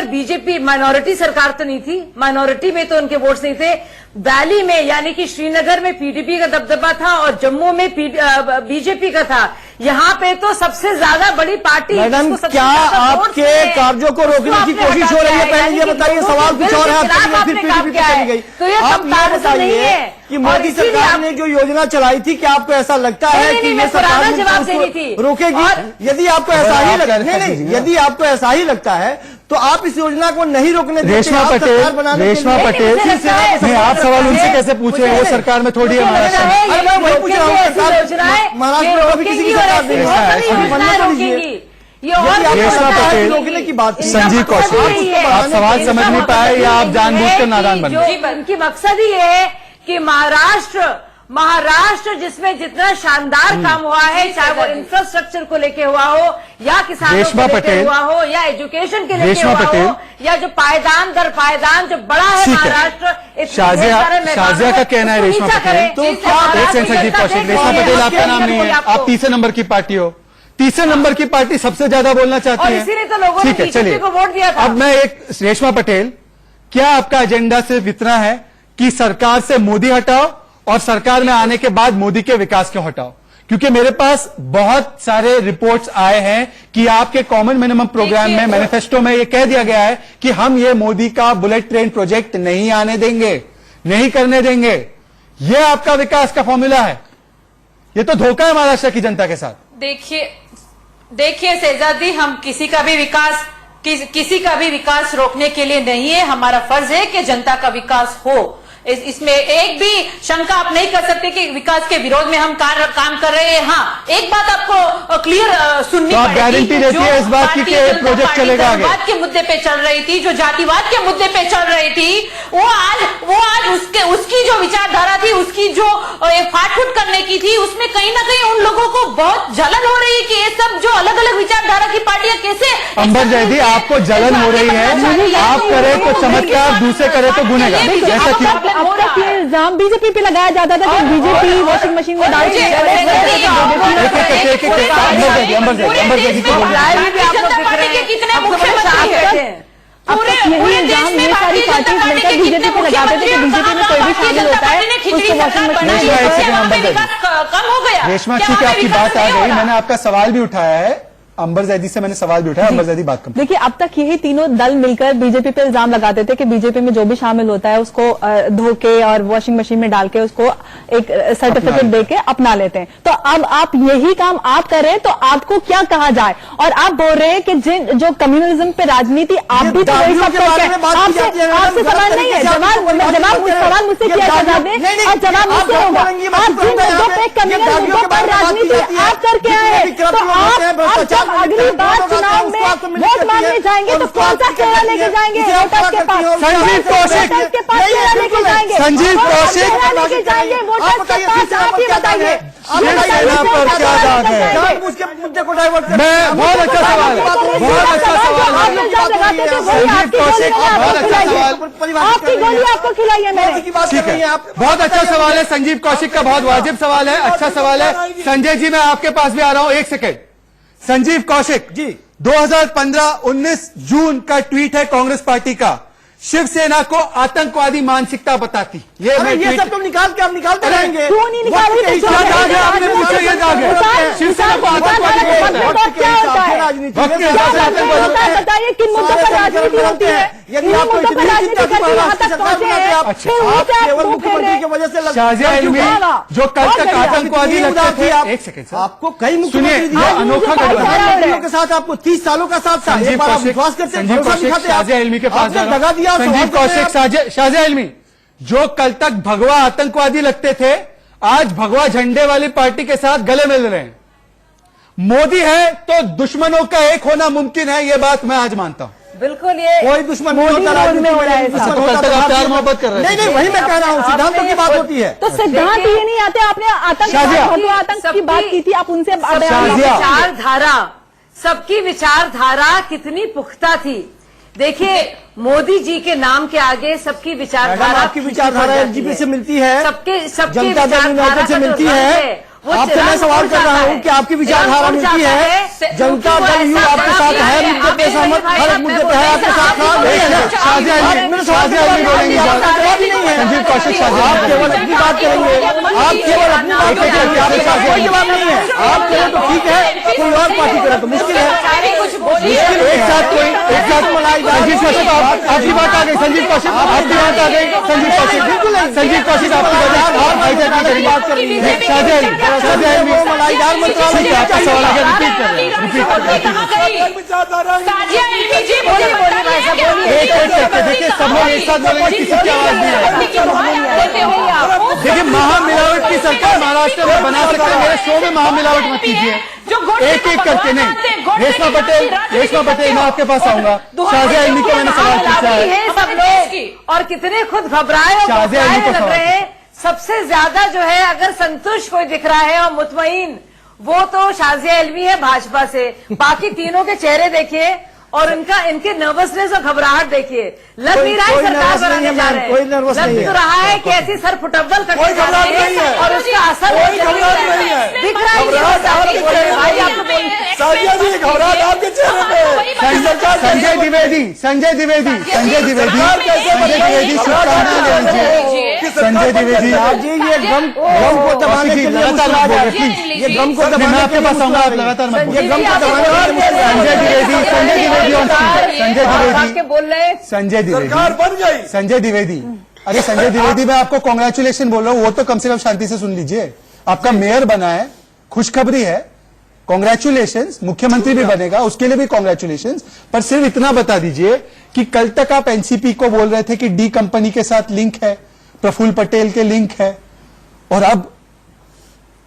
बीजेपी माइनॉरिटी सरकार तो नहीं थी, माइनॉरिटी में तो उनके वोट्स नहीं थे। वैली में यानी कि श्रीनगर में पीडीपी का दबदबा था और जम्मू में बीजेपी का था। यहाँ पे तो सबसे ज्यादा बड़ी पार्टी। मैडम क्या आपके कार्यों को रोकने की कोशिश हो रही है? पहले ये बताइए, सवाल कुछ और है, फिर पीडीपी पे चली गई। तो ये आप ये बताइए कि मोदी सरकार ने जो योजना चलाई थी, क्या आपको ऐसा लगता है कि ये सरकार रोकेगी? यदि आपको ऐसा ही लगता है, नहीं, यदि आपको ऐसा ही लगता है तो आप इस योजना को नहीं रोकने देते। रेशमा पटेल, आप सवाल उनसे कैसे पूछे? वो सरकार में थोड़ी है महाराष्ट्र में। अरे मैं वही पूछ रहा हूँ, महाराष्ट्र में कभी किसी की सरकार नहीं है। रेशमा पटेल, रोकने की बात, संजीव कौशिक, आप सवाल समझ नहीं पाए या आप जानबूझकर नादान बन गए? उनकी मकसद ही है कि महाराष्ट्र जिसमें जितना शानदार काम हुआ है, चाहे वो इंफ्रास्ट्रक्चर को लेके हुआ हो या किसानों को लेके हुआ हो या एजुकेशन के लेके हुआ हो या जो पायदान दर पायदान जो बड़ा है महाराष्ट्र। शाहजहा का कहना है रेशमा पटेल, तो संजीव कौशिक, रेशमा पटेल आपका नाम नहीं है, आप तीसरे नंबर की पार्टी हो। तीसरे नंबर की पार्टी सबसे ज्यादा बोलना चाहती और है। इसीलिए तो लोगों ने ठीक है, बीजेपी चलिए। को वोट दिया था। अब मैं एक रेशमा पटेल, क्या आपका एजेंडा सिर्फ इतना है कि सरकार से मोदी हटाओ और सरकार में आने के बाद मोदी के विकास क्यों हटाओ? क्योंकि मेरे पास बहुत सारे रिपोर्ट्स आए हैं कि आपके कॉमन मिनिमम प्रोग्राम में, मैनिफेस्टो में ये कह दिया गया है कि हम ये मोदी का बुलेट ट्रेन प्रोजेक्ट नहीं आने देंगे, नहीं करने देंगे। ये आपका विकास का फॉर्मूला है? ये तो धोखा है महाराष्ट्र की जनता के साथ। देखिए शहजादी, हम किसी का भी विकास रोकने के लिए नहीं है। हमारा फर्ज है कि जनता का विकास हो। इसमें एक भी शंका आप नहीं कर सकते कि विकास के विरोध में हम काम कर रहे हैं। हाँ, एक बात आपको क्लियर सुननी तो आप पड़ेगी। गारंटी देती है इस बात की कि प्रोजेक्ट चलेगा आगे? धर्मवाद के मुद्दे पे चल रही थी, जो जातिवाद के मुद्दे पे चल रही थी, वो आज उसकी जो विचारधारा थी, उसकी जो फाटफूट करने की थी, उसमें कहीं ना कहीं उन लोगों को बहुत जलन हो रही है कि ये सब जो अलग अलग विचारधारा की पार्टियां कैसे। अंबर जैदी, आपको जलन हो रही है, आप करे तो चमत्कार, दूसरे करे तो गुनहगार, जैसा कि अब तक ये इल्जाम बीजेपी पे लगाया जाता था कि बीजेपी वॉशिंग मशीन में डाल कितने मुख्यमंत्री हैं? पूरे इल्जाम ये सारी पार्टी मिलकर बीजेपी पे लगाते थे कि बीजेपी में कोई भी शामिल होता है उसको वॉशिंग मशीन कम हो गया। रेशमा, ठीक है, आपकी बात आ गई। मैंने आपका सवाल भी उठाया है, अंबर जैदी से मैंने सवाल भी उठाया। अंबर जैदी बात कम। देखिए, अब तक यही तीनों दल मिलकर बीजेपी पे इल्जाम लगाते थे कि बीजेपी में जो भी शामिल होता है उसको धोके और वॉशिंग मशीन में डाल के उसको एक सर्टिफिकेट दे के अपना लेते हैं। तो अब आप यही काम आप कर रहे हैं, तो आपको क्या कहा जाए? और आप बोल रहे हैं कि जो कम्युनलिज्म पे राजनीति, आप भी तो वही सब करते हैं। आपसे सवाल नहीं है, सवाल मुझसे किया जाता है और जवाब मुझसे होगा। आप जिन मुद्दों पे कम्युनल मुद्दों पर राजनीति आप करके आए हैं, तो आप अगली बार चुनाव में वोट मांगने जाएंगे तो कौन सा चेहरा लेके जाएंगे? वोटर्स के पास संजीव कौशिक के पास चेहरा लेके जाएंगे, संजीव कौशिक लेके जाएंगे वोटर्स के पास। आप ही बताइए, शिवसेना पर क्या दाग है? मुद्दे को डाइवर्ट कर। मैं बहुत अच्छा सवाल है, बहुत अच्छा सवाल है संजीव कौशिक, बहुत अच्छा सवाल। आपकी गोली आपको खिलाई है मैंने। ठीक है, बहुत अच्छा सवाल है संजीव कौशिक का, बहुत वाजिब सवाल है, अच्छा सवाल है। संजय जी, मैं आपके पास भी आ रहा हूं, एक सेकेंड। संजीव कौशिक जी, 2015-19 जून का ट्वीट है कांग्रेस पार्टी का, शिवसेना को आतंकवादी मानसिकता बताती। ये सब तो निकालते रहेंगे। क्यों नहीं निकालेंगे? आपने पूछा, ये दाग है। शिवसेना को आतंकवादी क्या होता है? बताइए, किन मुद्दों पर राजनीति होती है? यदि आपको इतनी चिंता थी महाराष्ट्र सरकार बनाने, आप केवल मुख्यमंत्री की वजह से शाजिया इल्मी जो कल तक आतंकवादी लगते थे, एक सेकंड सर, आपको कई मुख्यमंत्री दिए, अनोखा मुख्यमंत्रियों के साथ आपको 30 सालों का साथ था। संजीव कौशिक, संजीव कौशिक शाजिया इल्मी के पास दगा दिया। संजीव कौशिक, शाजिया इल्मी जो कल तक भगवा आतंकवादी लगते थे, आज भगवा झंडे वाली पार्टी के साथ गले मिल रहे हैं। मोदी है तो दुश्मनों का एक होना मुमकिन है, ये बात मैं आज मानता हूं। बिल्कुल, ये कोई दुश्मन नहीं होता, राजनीति हो रहा है। प्यार मोहब्बत कर रहे हैं। नहीं, वही मैं कह रहा हूँ, सिद्धांतों की बात होती है। तो सिद्धांत ये नहीं आते? आपने आतंक की बात की थी, आप उनसे विचारधारा, सबकी विचारधारा कितनी पुख्ता थी। देखिए, मोदी जी के नाम के आगे सबकी विचारधारा, आपकी विचारधारा एलजीपी से मिलती है, सबके जनता दल यूनाइटेड से मिलती है। आपसे मैं सवाल कर रहा हूँ कि आपकी विचारधारा मिलती है, जनता दल यू आपके साथ है, मुद्दे पे सहमत, हर एक मुद्दे पे है आपके साथ। संजीव कौशिक, आप केवल अपनी बात करेंगे, आप केवल अपनी बात करेंगे, आपके साथ कोई जवाब नहीं है। आप करें तो ठीक है, कोई और पार्टी करे तो मुश्किल है। एक साथ कोई, एक साथ संजीव कौशिक, आपकी बात आ गई। संजीव कौशिक, आपकी बात आ गई। संजीव कौशिक, बिल्कुल संजीव कौशिक, आपकी बात कर रही है। शाजिया इल्मी, मलाईदार मंत्रालय आपका सवाल आगे रिपीट कर रहे हैं, रिपीट कर रहे हैं। देखिए, सब लोग एक साथ बोलेंगे, किसी की आवाज नहीं है। देखिए, महामिलावट की सरकार महाराष्ट्र में बना सकते हैं। मेरे शो में महामिलावट मत कीजिए, एक एक करके नहीं। रेशमा पटेल, मैं आपके पास आऊंगा। शाजिया इल्मी को मैंने सवाल पूछा है, सब लोग, और कितने खुद घबराए और लग रहे हैं। सबसे ज्यादा जो है, अगर संतुष्ट कोई दिख रहा है और मुतमईन, वो तो शाजिया इल्मी है भाजपा से। बाकी तीनों के चेहरे देखिए और इनके नर्वसनेस और घबराहट देखिए, लग नहीं रहा है सरकार बनाने जा रहे हैं, कोई नर्वस नहीं है, लग तो रहा है कि ऐसी सर फुटब्बल करने जा रहे हैं और उसका असर दिख रहा है। साजिया जी, घबराहट आपके चेहरे पे। संजय द्विवेदी संजय द्विवेदी संजय द्विवेदी शुभकामनाएं दीजिए। संजय द्विवेदी जी, ये गम को दबाने के लिए ये गम को दबाने, मैं आपके पास आऊंगा, आप लगातार मत बोलिए। ये गम को दबाने के लिए संजय द्विवेदी बोल रहे हैं संजय द्विवेदी सरकार बन गई। संजय द्विवेदी, अरे संजय द्विवेदी, मैं आपको कांग्रेचुलेशन बोल रहा हूँ, वो तो कम से कम शांति से सुन लीजिए। आपका मेयर बना है, खुशखबरी है, कांग्रेचुलेशंस। मुख्यमंत्री भी बनेगा, उसके लिए भी कांग्रेचुलेशंस। पर सिर्फ इतना बता दीजिए कि कल तक आप एनसीपी को बोल रहे थे कि डी कंपनी के साथ लिंक है, प्रफुल्ल पटेल के लिंक है, और अब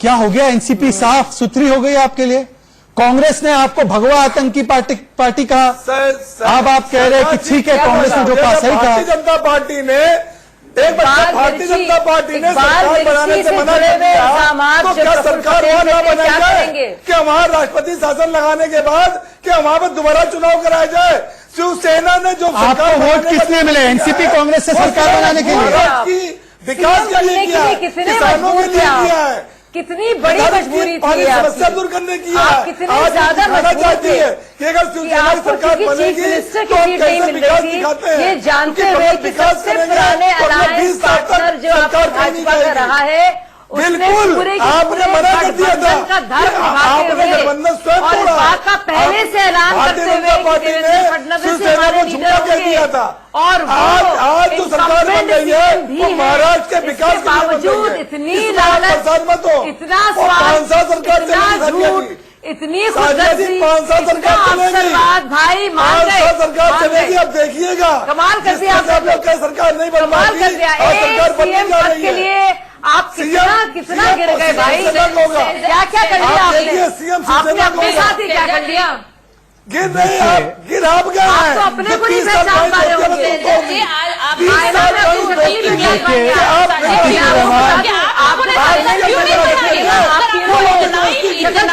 क्या हो गया? एनसीपी साफ सुथरी हो गई आपके लिए। कांग्रेस ने आपको भगवा आतंकी पार्टी कहा, अब आप कह रहे हैं कि ठीक है, कांग्रेस ने जो कहा सही कहा। भारतीय जनता पार्टी ने भारतीय जनता पार्टी ने सरकार बनाने से मना कर दिया, तो क्या सरकार वहां ना बनाई जाए? क्या वहां राष्ट्रपति शासन लगाने के बाद क्या वहां पर दोबारा चुनाव कराया जाए? शिवसेना ने जो आपको वोट किस लिए मिले? एनसीपी कांग्रेस से सरकार बनाने के लिए, विकास के लिए किया है, किसानों के लिए किया है, कितनी बड़ी मजबूरी थी, समस्या दूर करने की है। कितनी ज्यादा चाहती है कि अगर शिवसेना की सरकार बनेगी तो हम कैसे विकास दिखाते हैं, ये जानते हुए कि सबसे पुराने अलायंस पार्टनर जो आपका भाजपा का रहा है, बिल्कुल आपने मना कर दिया था, आपने गठबंधन स्वयं और इस बात का पहले से ऐलान करते हुए देवेंद्र फडणवीस से हमारे लीडर कह दिया था। और आज जो सरकार बन गई है वो महाराष्ट्र के विकास के बावजूद इतनी लालच, इतना स्वार्थ, इतना झूठ, इतनी खुदगर्जी, अवसरवाद, भाई मान गए सरकार चलेगी। अब देखिएगा, कमाल कर दिया सरकार नहीं बन कमाल कर दिया। सीएम पद के लिए आप कितना गिर गए भाई, क्या क्या कर लिया आपने अपने साथ ही क्या कर लिया? गिर नहीं, आप गए हैं, तो अपने को नहीं पहचान पा रहे होंगे।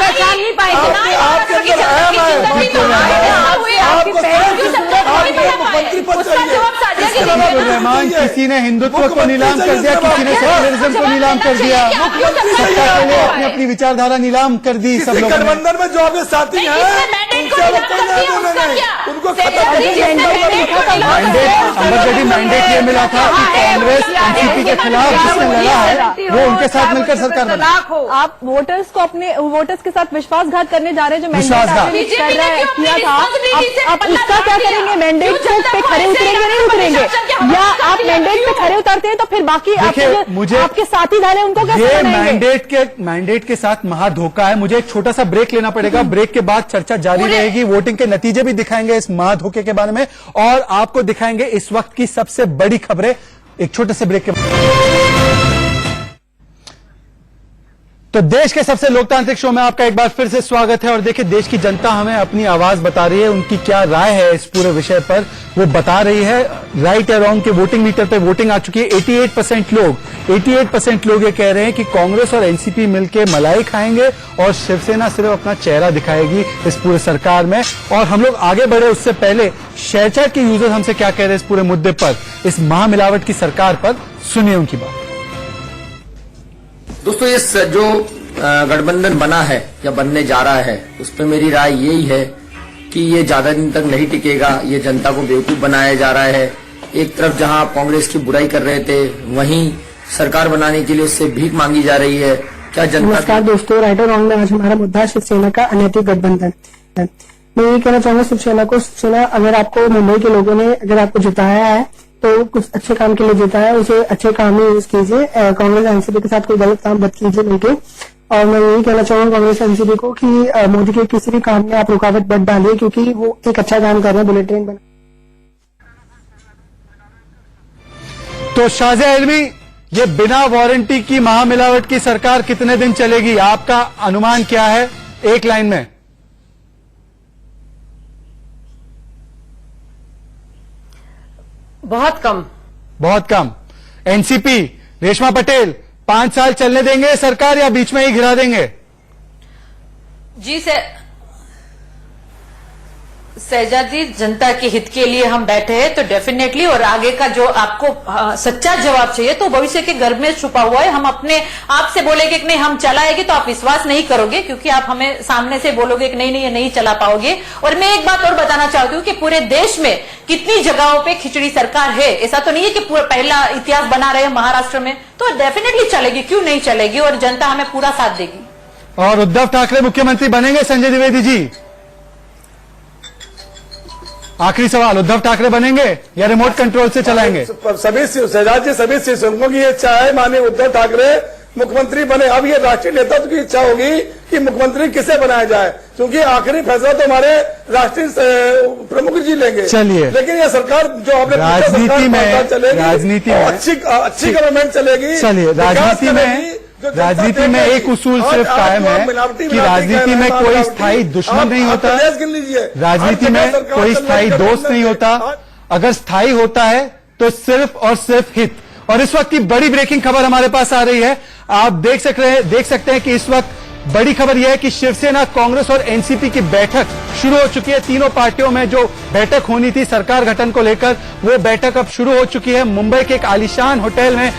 पहचान नहीं पाएंगे। रहमान, किसी ने हिंदुत्व को नीलाम कर दिया, किसी ने सेक्युलरिज्म को नीलाम कर दिया, सत्ता के लिए अपनी अपनी विचारधारा नीलाम कर दी। सब लोग गठबंधन में जो आपके साथी हैं उनको मैंडेट ये मिला था कि कांग्रेस एनसीपी के खिलाफ जिसने लड़ा है वो उनके साथ मिलकर सरकार बना। आप वोटर्स को अपने वोटर्स के साथ विश्वासघात करने जा रहे हैं, जो मैंडेट किया था, आप उसका क्या करेंगे? मैंडेट पे खड़े उतरेंगे नहीं उतरेंगे, या आप मैंडेट पे खड़े उतरते हैं तो फिर बाकी आपके साथी धारे उनको कैसे ये मैंडेट के साथ महा धोखा है। मुझे एक छोटा सा ब्रेक लेना पड़ेगा, ब्रेक के बाद चर्चा जारी रहेगी। वोटिंग के नतीजे भी दिखाएंगे इस महा धोखे के बारे में, और आपको दिखाएंगे इस वक्त की सबसे बड़ी खबरें एक छोटे से ब्रेक के बाद। तो देश के सबसे लोकतांत्रिक शो में आपका एक बार फिर से स्वागत है। और देखिए, देश की जनता हमें अपनी आवाज बता रही है, उनकी क्या राय है इस पूरे विषय पर वो बता रही है। राइट या रॉन्ग के वोटिंग मीटर पे वोटिंग आ चुकी है। 88% लोग ये कह रहे हैं कि कांग्रेस और एनसीपी मिलकर मलाई खाएंगे और शिवसेना सिर्फ अपना चेहरा दिखाएगी इस पूरे सरकार में। और हम लोग आगे बढ़े उससे पहले शेयरचैट के यूजर हमसे क्या कह रहे हैं इस पूरे मुद्दे पर, इस महामिलावट की सरकार पर। सुनिए उनकी बात। दोस्तों, इस जो गठबंधन बना है या बनने जा रहा है उस पर मेरी राय यही है कि ये ज्यादा दिन तक नहीं टिकेगा। ये जनता को बेवकूफ बनाया जा रहा है। एक तरफ जहां आप कांग्रेस की बुराई कर रहे थे, वहीं सरकार बनाने के लिए उससे भीख मांगी जा रही है। क्या जनता? नमस्कार दोस्तों, राइट और रॉन्ग में आज हमारा मुद्दा है शिवसेना का अनैतिक गठबंधन। मैं ये कहना चाहूंगा शिवसेना अगर आपको मुंबई के लोगों ने अगर आपको जिताया है तो कुछ अच्छे काम के लिए जीता है, उसे अच्छे काम में यूज कीजिए। कांग्रेस एनसीपी के साथ कोई गलत काम मत कीजिए मिलकर। और मैं यही कहना चाहूंगा कांग्रेस एनसीपी को कि मोदी के किसी भी काम में आप रुकावट मत डालिए, क्योंकि वो एक अच्छा काम कर रहे हैं, बुलेट ट्रेन बना। तो शाहज़ा इल्मी, ये बिना वारंटी की महामिलावट की सरकार कितने दिन चलेगी? आपका अनुमान क्या है एक लाइन में? बहुत कम। एनसीपी, रेशमा पटेल, 5 साल चलने देंगे सरकार या बीच में ही गिरा देंगे? जी सर, शहजाद जी, जनता के हित के लिए हम बैठे हैं तो डेफिनेटली, और आगे का जो आपको सच्चा जवाब चाहिए तो भविष्य के गर्भ में छुपा हुआ है। हम अपने आप से बोलेंगे कि नहीं हम चलाएंगे तो आप विश्वास नहीं करोगे, क्योंकि आप हमें सामने से बोलोगे कि नहीं ये नहीं चला पाओगे। और मैं एक बात और बताना चाहती हूँ कि पूरे देश में कितनी जगहों पे खिचड़ी सरकार है, ऐसा तो नहीं है कि पूरा पहला इतिहास बना रहे हैं महाराष्ट्र में, तो डेफिनेटली चलेगी, क्यों नहीं चलेगी, और जनता हमें पूरा साथ देगी। और उद्धव ठाकरे मुख्यमंत्री बनेंगे संजय द्विवेदी जी? आखिरी सवाल, उद्धव ठाकरे बनेंगे या रिमोट कंट्रोल से चलाएंगे? सभी शहजाद जी, सभी शिवसैनिकों की इच्छा है माननीय उद्धव ठाकरे मुख्यमंत्री बने। अब ये राष्ट्रीय नेतृत्व की इच्छा होगी कि मुख्यमंत्री किसे बनाया जाए, क्योंकि आखिरी फैसला तो हमारे राष्ट्रीय प्रमुख जी लेंगे। चलिए, लेकिन ये सरकार जो आपने राजनीति में अच्छी गवर्नमेंट चलेगी। चलिए, राजनीति में एक उसूल सिर्फ कायम है कि राजनीति में कोई स्थायी दुश्मन नहीं होता, राजनीति में कोई स्थायी दोस्त नहीं होता। अगर स्थायी होता है तो सिर्फ और सिर्फ हित। और इस वक्त की बड़ी ब्रेकिंग खबर हमारे पास आ रही है, आप देख सकते हैं कि इस वक्त बड़ी खबर यह है कि शिवसेना, कांग्रेस और एनसीपी की बैठक शुरू हो चुकी है। तीनों पार्टियों में जो बैठक होनी थी सरकार गठन को लेकर, वो बैठक अब शुरू हो चुकी है। मुंबई के एक आलीशान होटल में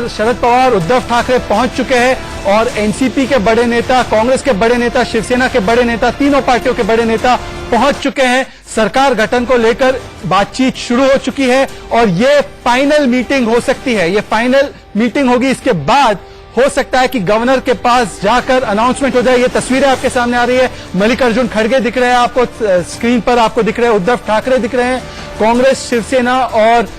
शरद पवार, उद्धव ठाकरे पहुंच चुके हैं और एनसीपी के बड़े नेता, कांग्रेस के बड़े नेता, शिवसेना के बड़े नेता, तीनों पार्टियों के बड़े नेता पहुंच चुके हैं। सरकार गठन को लेकर बातचीत शुरू हो चुकी है और ये फाइनल मीटिंग हो सकती है, ये फाइनल मीटिंग होगी। इसके बाद हो सकता है कि गवर्नर के पास जाकर अनाउंसमेंट हो जाए। ये तस्वीरें आपके सामने आ रही है, मल्लिकार्जुन खड़गे दिख रहे हैं आपको स्क्रीन पर, आपको दिख रहे हैं उद्धव ठाकरे दिख रहे हैं, कांग्रेस, शिवसेना और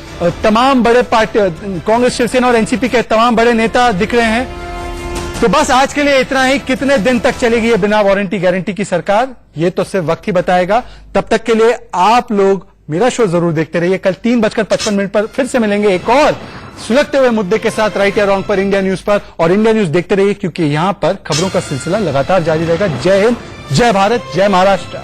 तमाम बड़े पार्टी, कांग्रेस, शिवसेना और एनसीपी के तमाम बड़े नेता दिख रहे हैं। तो बस आज के लिए इतना ही। कितने दिन तक चलेगी ये बिना वारंटी गारंटी की सरकार, ये तो सिर्फ वक्त ही बताएगा। तब तक के लिए आप लोग मेरा शो जरूर देखते रहिए। कल 3:55 पर फिर से मिलेंगे एक और सुलगते हुए मुद्दे के साथ, राइट या रॉन्ग पर, इंडिया न्यूज पर। और इंडिया न्यूज देखते रहिए, क्योंकि यहां पर खबरों का सिलसिला लगातार जारी रहेगा। जय हिंद, जय भारत, जय महाराष्ट्र।